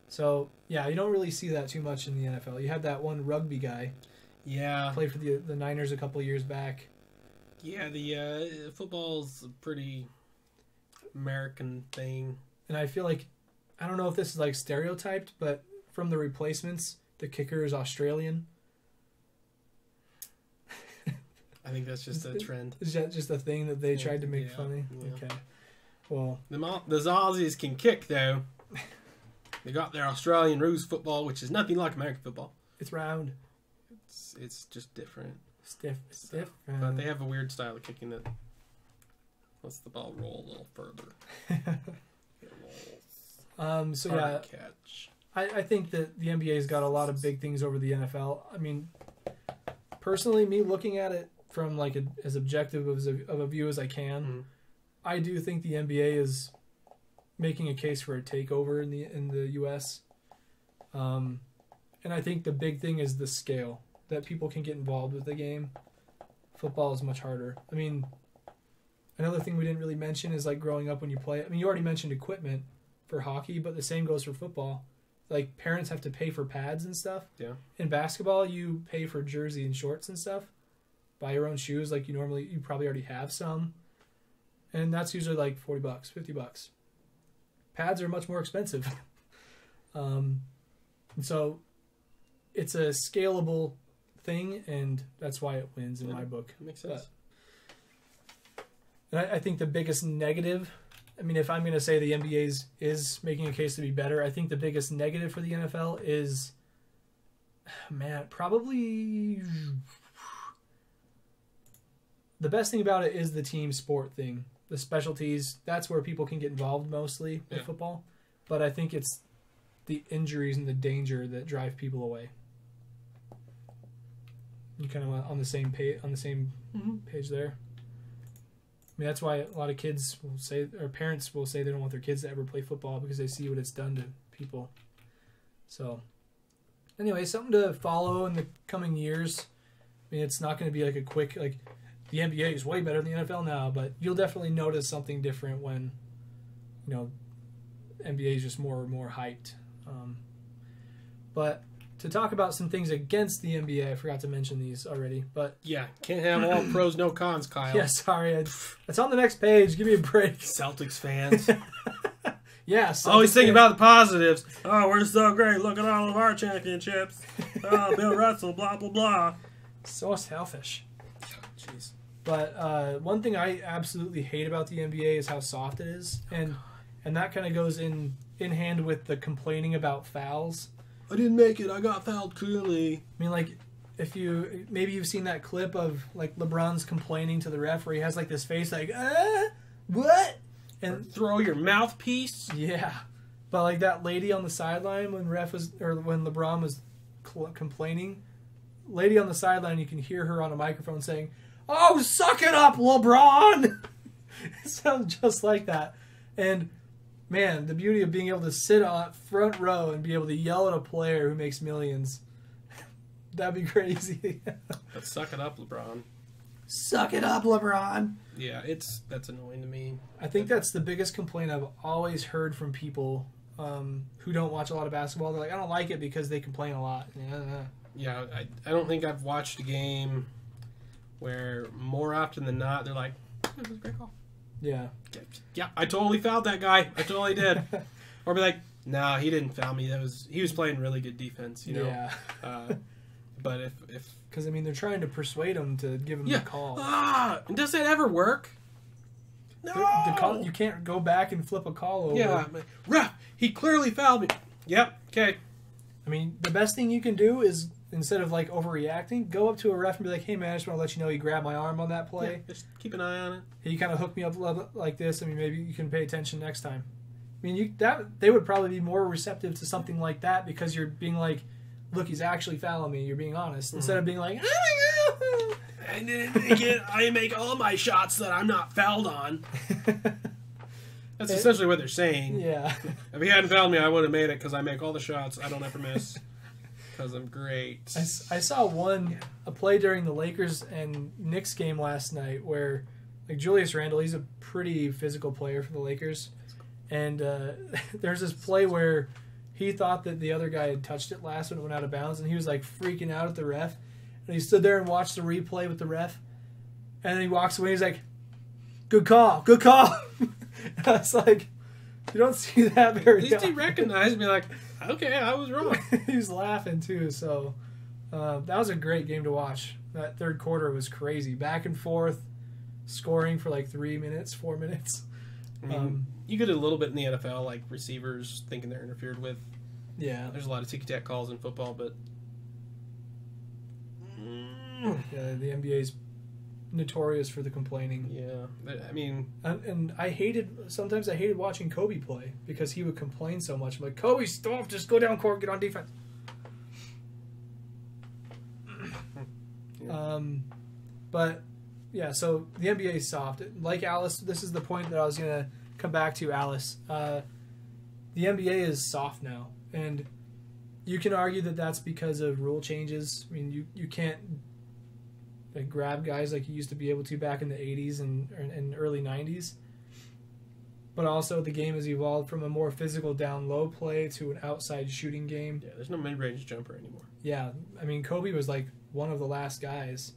So, yeah, you don't really see that too much in the NFL. You had that one rugby guy. Yeah. Played for the Niners a couple of years back. Yeah, the football's a pretty American thing. And I feel like, I don't know if this is like stereotyped, but from the replacements, the kicker is Australian. I think that's just a trend. Is that just a thing that they tried to make funny? Yeah. Okay. Well, the Aussies can kick, though. They got their Australian rules football, which is nothing like American football. It's round. It's just different. Stiff. But they have a weird style of kicking that lets the ball roll a little further. So yeah, catch. I think that the NBA's got a lot of big things over the NFL. I mean, personally, me looking at it from like as objective of a view as I can, I do think the NBA is making a case for a takeover in the U.S. And I think the big thing is the scale that people can get involved with the game. Football is much harder. I mean, another thing we didn't really mention is like growing up when you play. I mean, you already mentioned equipment for hockey, but the same goes for football. Like parents have to pay for pads and stuff. Yeah. In basketball, you pay for jersey and shorts and stuff. Buy your own shoes, like you probably already have some, and that's usually like $40, $50. Pads are much more expensive, and so it's a scalable thing, and that's why it wins in my book. Makes sense. And I think the biggest negative, I mean, if I'm going to say the NBA is making a case to be better, I think the biggest negative for the NFL is, probably the best thing about it is the team sport thing. The specialties, that's where people can get involved mostly with football. But I think it's the injuries and the danger that drive people away. You kind of on the same page page there. I mean, that's why a lot of kids will say, or parents will say, they don't want their kids to ever play football because they see what it's done to people. So, anyway, something to follow in the coming years. I mean, it's not going to be like a quick, like, the NBA is way better than the NFL now, but you'll definitely notice something different when, NBA is just more and more hyped. But to talk about some things against the NBA, I forgot to mention these already. But yeah, can't have all pros, no cons, Kyle. Yeah, sorry. It's on the next page. Give me a break. Celtics fans. Yeah. Always thinking about the positives. Oh, we're so great. Look at all of our championships. Oh, Bill Russell, blah, blah, blah. So selfish. Jeez. But one thing I absolutely hate about the NBA is how soft it is. And that kind of goes in hand with the complaining about fouls. I didn't make it. I got fouled clearly. I mean, like, maybe you've seen that clip of, like, LeBron's complaining to the ref where he has, like, this face like, what? And or throw your mouthpiece. Yeah. But, like, that lady on the sideline when LeBron was complaining, lady on the sideline, you can hear her on a microphone saying, "Oh, suck it up, LeBron!" It sounds just like that. And man, the beauty of being able to sit on front row and be able to yell at a player who makes millions. That'd be crazy. But suck it up, LeBron. Suck it up, LeBron. Yeah, that's annoying to me. I think that's the biggest complaint I've always heard from people who don't watch a lot of basketball. They're like, I don't like it because they complain a lot. Yeah, I don't think I've watched a game where more often than not they're like, it was a great call. Yeah. Yeah, I totally fouled that guy. I totally did. Or be like, nah, he didn't foul me. He was playing really good defense, you know. Yeah. But if because I mean they're trying to persuade him to give him the call. And does that ever work? No. The call, you can't go back and flip a call over. Yeah, ref, he clearly fouled me. Yep. Okay. I mean, the best thing you can do is instead of like overreacting, go up to a ref and be like, "Hey man, I just want to let you know you grabbed my arm on that play. Yeah, just keep an eye on it. He kind of hooked me up like this. I mean, maybe you can pay attention next time." I mean, they would probably be more receptive to something like that because you're being like, "Look, he's actually fouling me." You're being honest instead of being like, "Oh my god." I make all my shots that I'm not fouled on. That's essentially what they're saying. Yeah. If he hadn't fouled me, I would have made it because I make all the shots. I don't ever miss because I'm great. I saw a play during the Lakers and Knicks game last night where like Julius Randle, he's a pretty physical player for the Lakers. And there's this play where he thought that the other guy had touched it last when it went out of bounds, and he was like freaking out at the ref. And he stood there and watched the replay with the ref. And then he walks away and he's like, good call. And I was like, you don't see that very often. At least he recognized me like, okay, I was wrong. He was laughing too. So that was a great game to watch. That third quarter was crazy. Back and forth, scoring for like 4 minutes. I mean, you get a little bit in the NFL, like receivers thinking they're interfered with. Yeah. There's a lot of ticky-tack calls in football, but... Yeah, the NBA's notorious for the complaining. Yeah, I mean... And sometimes I hated watching Kobe play because he would complain so much. I'm like, Kobe, stop, just go down court, get on defense. Yeah. But, yeah, so the NBA is soft. Like Alice, this is the point that I was going to come back to, Alice. The NBA is soft now, and you can argue that that's because of rule changes. I mean, you can't like grab guys like you used to be able to back in the 80s and early 90s. But also the game has evolved from a more physical down low play to an outside shooting game. Yeah, there's no mid-range jumper anymore. Yeah, I mean Kobe was like one of the last guys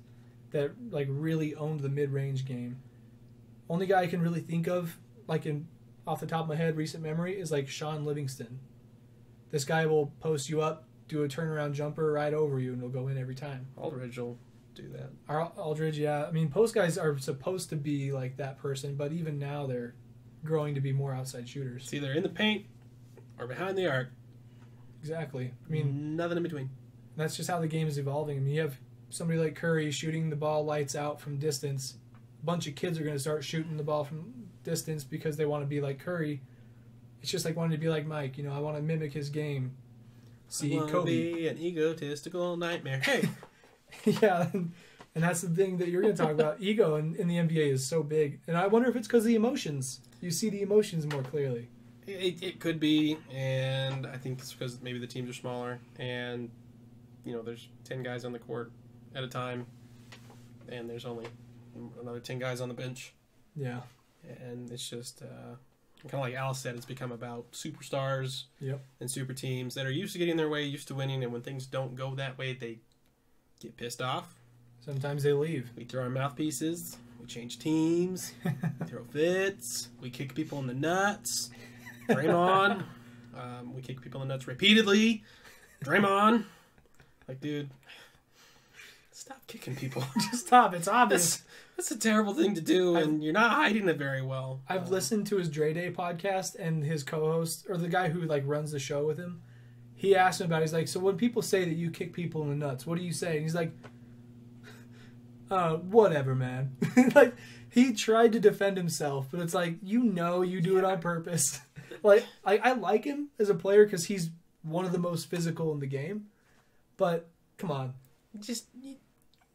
that like really owned the mid-range game. Only guy I can really think of like off the top of my head recent memory is like Sean Livingston. This guy will post you up, do a turnaround jumper right over you, and it'll go in every time. Aldridge will do that. Aldridge, yeah. I mean, post guys are supposed to be like that person, but even now they're growing to be more outside shooters. It's either in the paint or behind the arc. Exactly. I mean, nothing in between. That's just how the game is evolving. I mean, you have somebody like Curry shooting the ball lights out from distance. A bunch of kids are going to start shooting the ball from distance because they want to be like Curry. It's just like wanting to be like Mike. You know, I want to mimic his game. See, Kobe. Be an egotistical nightmare. Hey. Yeah, and that's the thing that you're going to talk about. Ego in the NBA is so big. And I wonder if it's because of the emotions. You see the emotions more clearly. It could be, and I think it's because maybe the teams are smaller, and, you know, there's 10 guys on the court at a time, and there's only another 10 guys on the bench. Yeah. And it's just, kind of like Alice said, it's become about superstars and super teams that are used to getting their way, used to winning, and when things don't go that way, they get pissed off. Sometimes they leave. We throw our mouthpieces. We change teams. We throw fits. We kick people in the nuts. Draymond. We kick people in the nuts repeatedly. Draymond. Like, dude, stop kicking people. Just stop. It's obvious. That's a terrible thing to do, and you're not hiding it very well. I've listened to his Dre Day podcast, and his co-host, or the guy who like runs the show with him, he asked him about it. He's like, so when people say that you kick people in the nuts, what do you say? And he's like, whatever, man. Like, he tried to defend himself, but it's like, you know you do it on purpose. Like, I like him as a player because he's one of the most physical in the game. But, come on.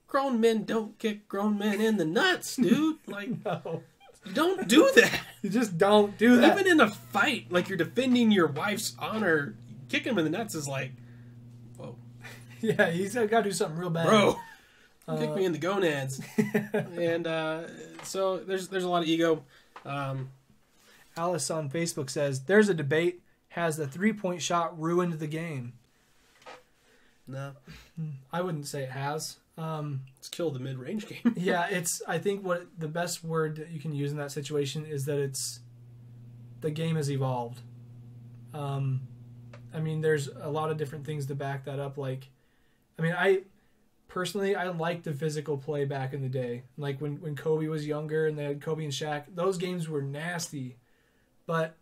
Grown men don't kick grown men in the nuts, dude. Like, no. You don't do that. You just don't do that. Even in a fight, like you're defending your wife's honor, kicking him in the nuts is like, whoa. Yeah, he's got to do something real bad. Bro, kick me in the gonads. And so there's a lot of ego. Alice on Facebook says, there's a debate. Has the three-point shot ruined the game? No. I wouldn't say it has. Let's kill the mid-range game. Yeah, I think what the best word that you can use in that situation is that the game has evolved. I mean, there's a lot of different things to back that up. Like, I mean, I like the physical play back in the day. Like when Kobe was younger and they had Kobe and Shaq, those games were nasty. But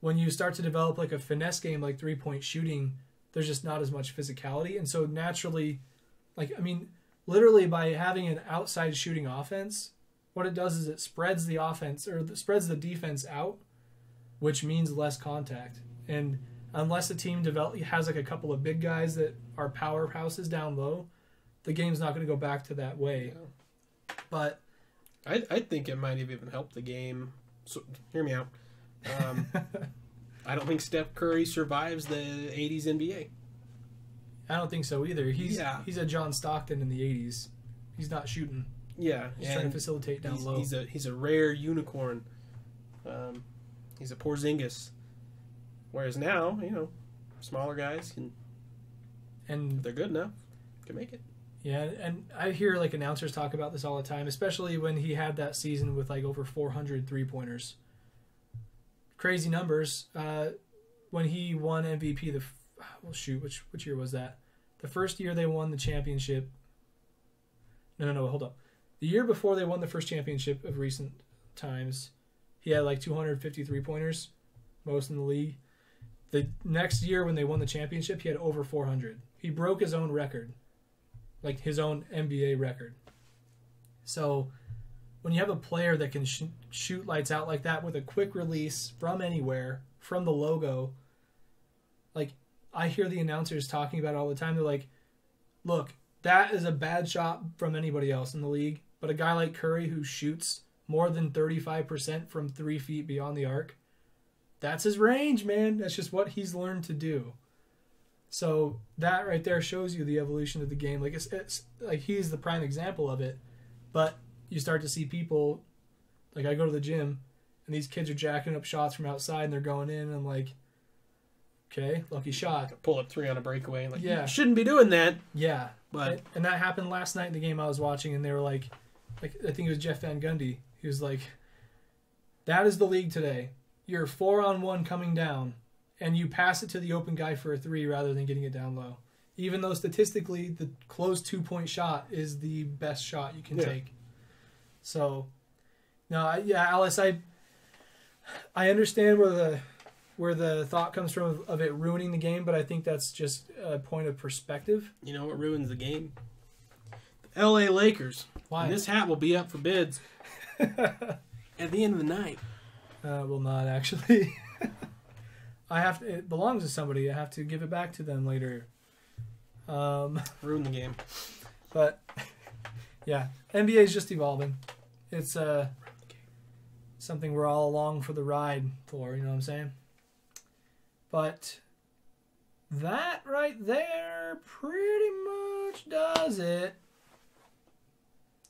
when you start to develop like a finesse game like 3-point shooting, there's just not as much physicality. And so naturally, like, I mean, literally by having an outside shooting offense, what it does is it spreads the offense or spreads the defense out, which means less contact. And unless a team has like a couple of big guys that are powerhouses down low, the game's not going to go back to that way. Yeah. But I think it might have even helped the game. So hear me out. I don't think Steph Curry survives the 80s NBA. I don't think so either. He's a John Stockton in the 80s. He's not shooting. Yeah. He's trying to facilitate down low. He's a rare unicorn. He's a Porzingis. Whereas now, smaller guys and they're good enough, can make it. Yeah, and I hear like announcers talk about this all the time, especially when he had that season with like over 400 3-pointers. Crazy numbers. When he won MVP, which year was that? The first year they won the championship. No, hold up. The year before they won the first championship of recent times, he had like 250 3-pointers, most in the league. The next year when they won the championship, he had over 400. He broke his own record, like his own NBA record. So when you have a player that can shoot lights out like that with a quick release from anywhere, from the logo, like I hear the announcers talking about it all the time. They're like, look, that is a bad shot from anybody else in the league, but a guy like Curry who shoots more than 35% from 3 feet beyond the arc, that's his range, man. That's just what he's learned to do. So that right there shows you the evolution of the game. Like it's like he's the prime example of it. But you start to see people, like I go to the gym, and these kids are jacking up shots from outside, and they're going in, and I'm like, okay, lucky shot. Pull up 3 on a breakaway. Like, yeah. You shouldn't be doing that. Yeah. But and that happened last night in the game I was watching, and they were like I think it was Jeff Van Gundy. He was like, that is the league today. You're 4-on-1 coming down, and you pass it to the open guy for a 3 rather than getting it down low. Even though statistically the closed 2-point shot is the best shot you can take. So, no, Alice, I understand where the thought comes from of it ruining the game, but I think that's just a point of perspective. You know what ruins the game? The L.A. Lakers. Why? And this hat will be up for bids at the end of the night. Will not actually. It belongs to somebody. I have to give it back to them later. Ruin the game. But yeah, NBA is just evolving. It's something we're all along for the ride for. You know what I'm saying? But that right there pretty much does it.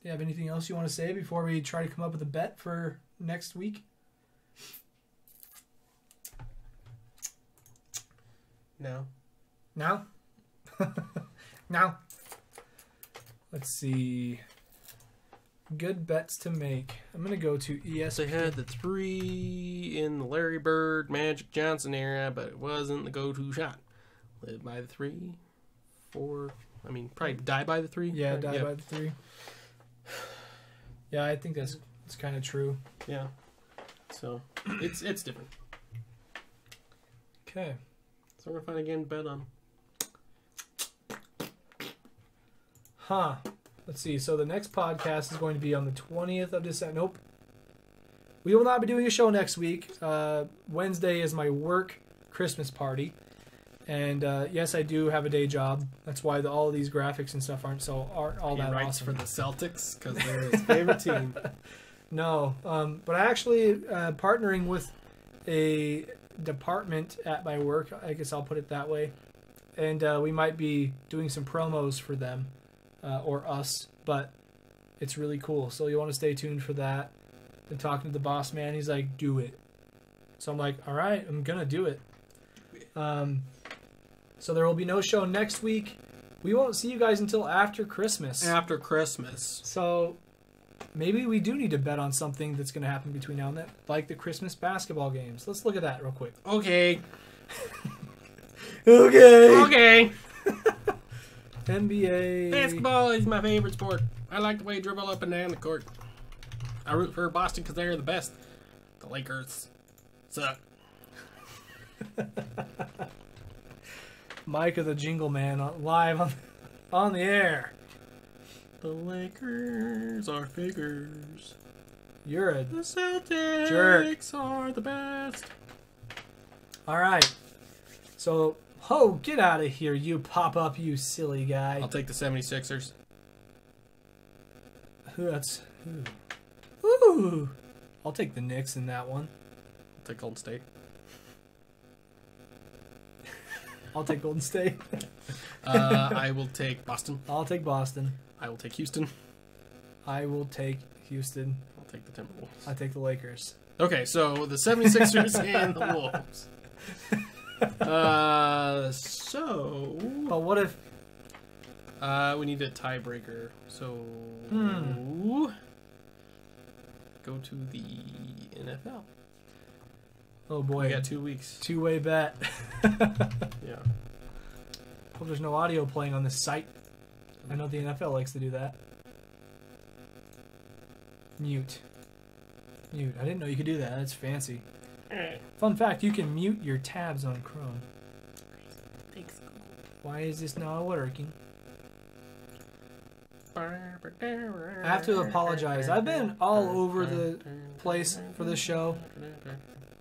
Do you have anything else you want to say before we try to come up with a bet for next week? No. Now? Now. Let's see. Good bets to make. I'm going to go to ESPN. They had the 3 in the Larry Bird, Magic Johnson era, but it wasn't the go-to shot. Live by the 3, 4. I mean, probably die by the 3. Yeah, die by the 3. Yeah, I think that's kind of true. Yeah. So, it's different. Okay. So we're going to find a game to bet on. Huh. Let's see. So the next podcast is going to be on the 20th of December. Nope. We will not be doing a show next week. Wednesday is my work Christmas party. And yes, I do have a day job. That's why all of these graphics and stuff aren't all that writes awesome. for the Celtics because they're his favorite team. No. But I actually partnering with a department at my work. I guess I'll put it that way. And we might be doing some promos for them. Or us, but it's really cool. So you want to stay tuned for that. Been talking to the boss man. He's like, do it. So I'm like, all right, I'm going to do it. So there will be no show next week. we won't see you guys until after Christmas. After Christmas. So maybe we do need to bet on something that's going to happen between now and then, like the Christmas basketball games. Let's look at that real quick. Okay. Okay. NBA. Basketball is my favorite sport. I like the way you dribble up and down the court. I root for Boston because they're the best. The Lakers suck. Micah the Jingle Man live on the air. The Lakers are figures. You're a The Celtics jerk. are the best. All right. So, get out of here, you pop up, you silly guy. I'll take the 76ers. Ooh. I'll take the Knicks in that one. I'll take Golden State. I'll take Golden State. I will take Boston. I'll take Boston. I will take Houston. I will take Houston. I'll take the Timberwolves. I take the Lakers. Okay, so the 76ers and the Wolves. But what if... we need a tiebreaker. So... Go to the NFL. Oh boy. We got 2 weeks. Two-way bet. Yeah. Hope there's no audio playing on this site. I know the NFL likes to do that. Mute. I didn't know you could do that. That's fancy. Fun fact, you can mute your tabs on Chrome. Thanks. Why is this not working? I have to apologize. I've been all over the place for this show.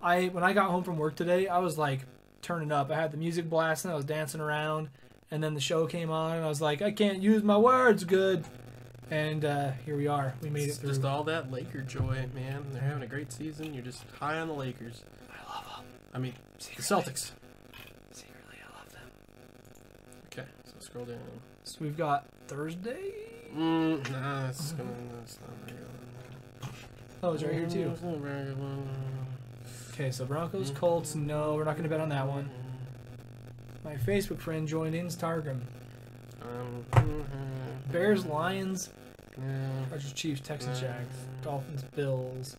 When I got home from work today, I was like turning up. I had the music blasting, I was dancing around, and then the show came on, and I was like, I can't use my words good. And here we are. We made it through. Just all that Laker joy, man. They're having a great season. You're just high on the Lakers. I love them. I mean, Secretly. the Celtics. Secretly, I love them. Okay, so scroll down. So we've got Thursday. Nah, that's not very good. Oh, it's right here too. It's not very good. Okay, so Broncos, Colts. No, we're not going to bet on that one. My Facebook friend joined in. Targum. Bears, Lions. Chargers, Chiefs, Texans, Jags, Dolphins, Bills,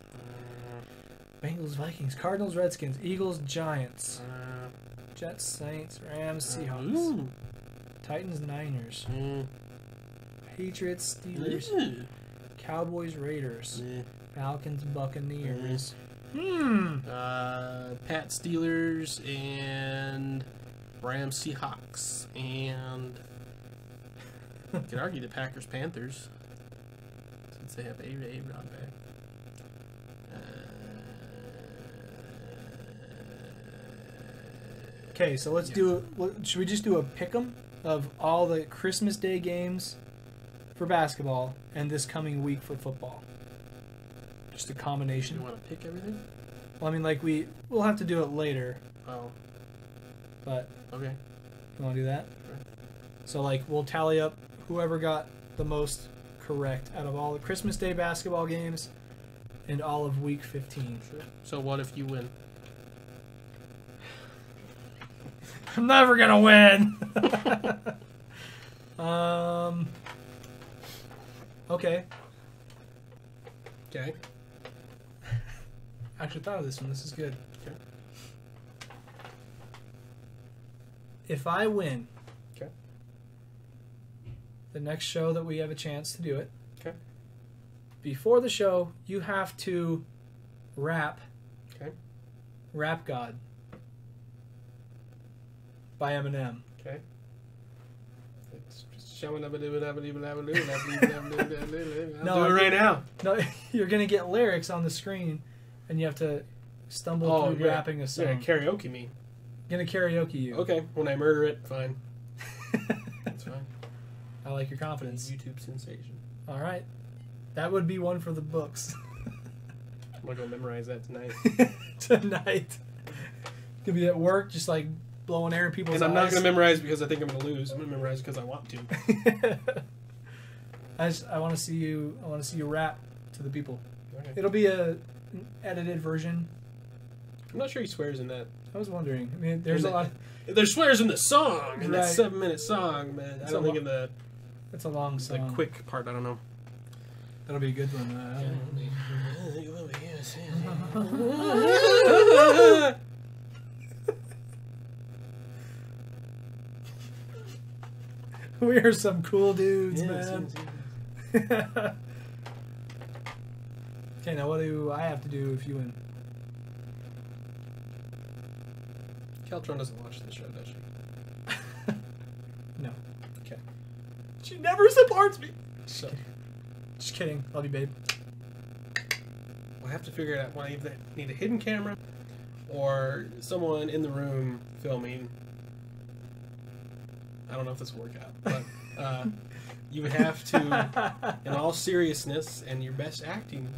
Bengals, Vikings, Cardinals, Redskins, Eagles, Giants, Jets, Saints, Rams, Seahawks, Titans, Niners, Patriots, Steelers, Cowboys, Raiders, Falcons, Buccaneers. Pat Steelers and Rams Seahawks and you could argue the Packers Panthers since they have A-Rod back. Okay, so let's do. Should we just do a pick'em of all the Christmas Day games for basketball and this coming week for football? Just a combination. You want to pick everything? Well, I mean, like we'll have to do it later. Oh, But okay. you want to do that? Sure. So like we'll tally up whoever got the most correct out of all the Christmas Day basketball games and all of Week 15. Sure. So what if you win? I'm never gonna win. Okay. Okay. I actually thought of this one. This is good. Okay. If I win, Okay. the next show that we have a chance to do it, Okay. before the show, you have to rap Rap God by Eminem. Okay. It's just showing up. I'll do it right now. No, you're going to get lyrics on the screen, and you have to stumble through rapping a song. Yeah, karaoke me. Going to karaoke you. Okay, when I murder it, fine. That's fine. I like your confidence. YouTube sensation. All right. That would be one for the books. I'm going to go memorize that tonight. Tonight. Could be at work, just like blowing air in people's eyes. And I'm not going to memorize because I think I'm going to lose. I'm going to memorize because I want to. I want to see you. I want to see you rap to the people. Okay. It'll be an edited version I'm not sure he swears in that. I was wondering. I mean, there's a lot. There's swears in the song, in that Right. 7-minute song, man. I don't think in the It's a long song. the quick part. I don't know. That'll be a good one. We are some cool dudes, man. Okay, now what do I have to do if you win? Caltron doesn't watch this show, does she? No. Okay. She never supports me. So Just kidding. Love you, babe. we'll have to figure it out. We'll either need a hidden camera or someone in the room filming. I don't know if this will work out, but you would have to, in all seriousness and your best acting,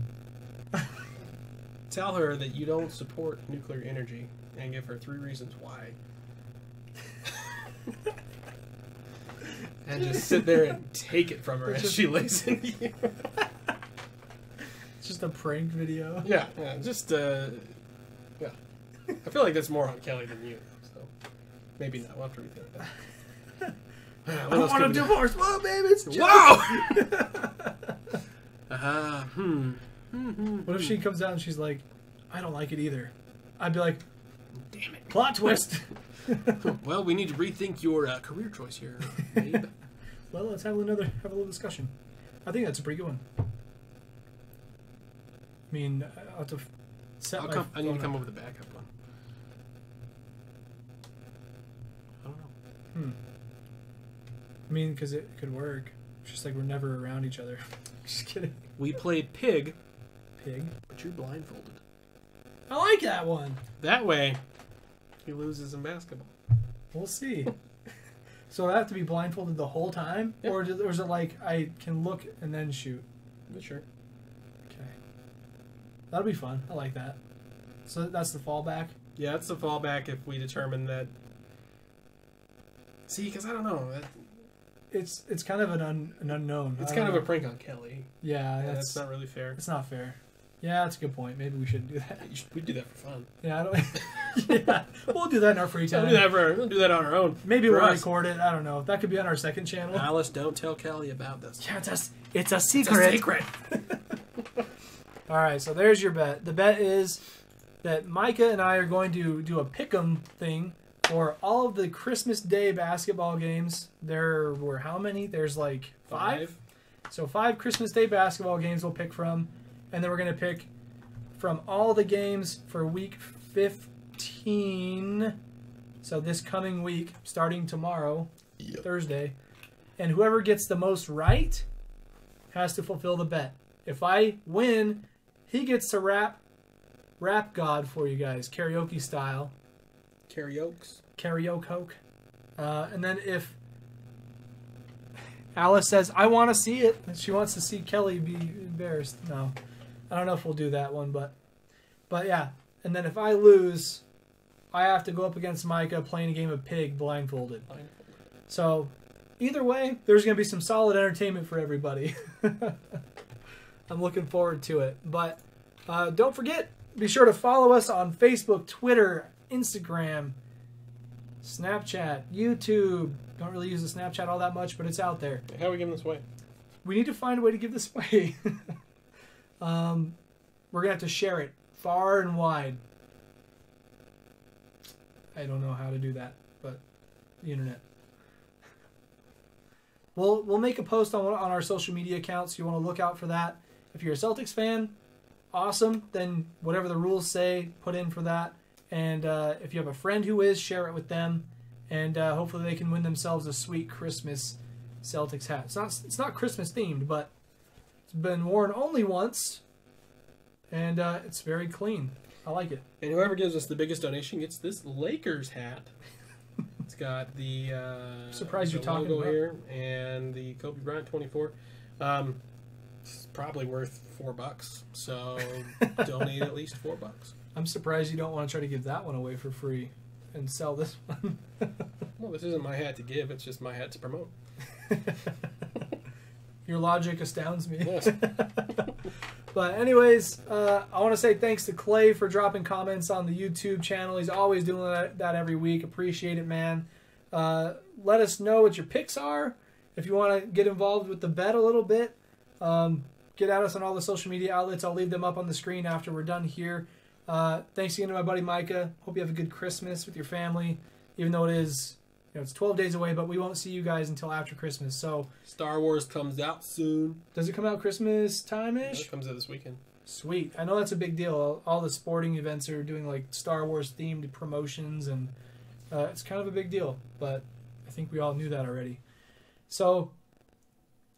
tell her that you don't support nuclear energy and give her 3 reasons why. And just sit there and take it from her as she lays into you. It's just a prank video. Yeah, just, yeah. I feel like that's more on Kelly than you, so maybe not. We'll have to rethink that. I want a divorce. Well, baby, it's just... Wow! What if she comes out and she's like, I don't like it either? I'd be like, Damn it. plot twist. Well, we need to rethink your career choice here, babe. Well, let's have a little discussion. I think that's a pretty good one. I mean, I'll have to set my I need to phone come up. up with a backup one. I don't know. I mean, because it could work. It's just like we're never around each other. Just kidding. We played Pig, Pig. but you're blindfolded. I like that one. That way, he loses in basketball. We'll see. So I have to be blindfolded the whole time? Yep. Or is it like I can look and then shoot? Sure. Okay. That'll be fun. I like that. So that's the fallback? Yeah, that's the fallback if we determine that. See, because I don't know. It's kind of an unknown. It's I kind don't of a know. prank on Kelly. Yeah, Yeah, that's that's not really fair. It's not fair. Yeah, that's a good point. Maybe we shouldn't do that. We do that for fun. Yeah, I don't. Yeah, we'll do that in our free time. We'll do that on our own. Maybe For we'll us. record it. I don't know. That could be on our second channel. Alice, don't tell Kelly about this. Yeah, it's a It's a secret. secret. All right, so there's your bet. The bet is that Micah and I are going to do a pick'em thing for all of the Christmas Day basketball games. There were how many? There's like 5. So 5 Christmas Day basketball games we'll pick from, and then we're going to pick from all the games for week 15. So this coming week, starting tomorrow, Thursday. And whoever gets the most right has to fulfill the bet. If I win, he gets to rap God for you guys, karaoke style. Karaoke. And then if Alice says, I want to see it, she wants to see Kelly be embarrassed. No. I don't know if we'll do that one, but yeah. And then if I lose, I have to go up against Micah playing a game of Pig blindfolded. So either way, there's going to be some solid entertainment for everybody. I'm looking forward to it. But don't forget, be sure to follow us on Facebook, Twitter, Instagram, Snapchat, YouTube. Don't really use the Snapchat all that much, but it's out there. How are we giving this away? We need to find a way to give this away. We're going to have to share it far and wide. I don't know how to do that, but the internet. We'll make a post on our social media accounts. You want to look out for that. If you're a Celtics fan, awesome. Then whatever the rules say, put in for that. And if you have a friend who is, share it with them. And hopefully they can win themselves a sweet Christmas Celtics hat. It's not Christmas themed, but it's been worn only once. And it's very clean. I like it. And whoever gives us the biggest donation gets this Lakers hat. It's got the surprised you're talking logo about here and the Kobe Bryant 24. It's probably worth $4, so donate at least $4. I'm surprised you don't want to try to give that one away for free and sell this one. Well, this isn't my hat to give; it's just my hat to promote. Your logic astounds me. Yes. But anyways, I want to say thanks to Clay for dropping comments on the YouTube channel. He's always doing that every week. Appreciate it, man. Let us know what your picks are. If you want to get involved with the bet a little bit, get at us on all the social media outlets. I'll leave them up on the screen after we're done here. Thanks again to my buddy Micah. Hope you have a good Christmas with your family, even though it is, it's 12 days away, but we won't see you guys until after Christmas. So Star Wars comes out soon. Does it come out Christmas time-ish? It comes out this weekend. Sweet. I know that's a big deal. All the sporting events are doing like Star Wars themed promotions, and it's kind of a big deal, but I think we all knew that already. So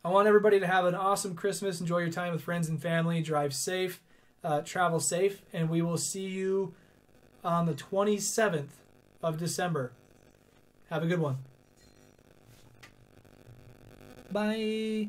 I want everybody to have an awesome Christmas. Enjoy your time with friends and family. Drive safe. Travel safe. And we will see you on the 27th of December. Have a good one. Bye.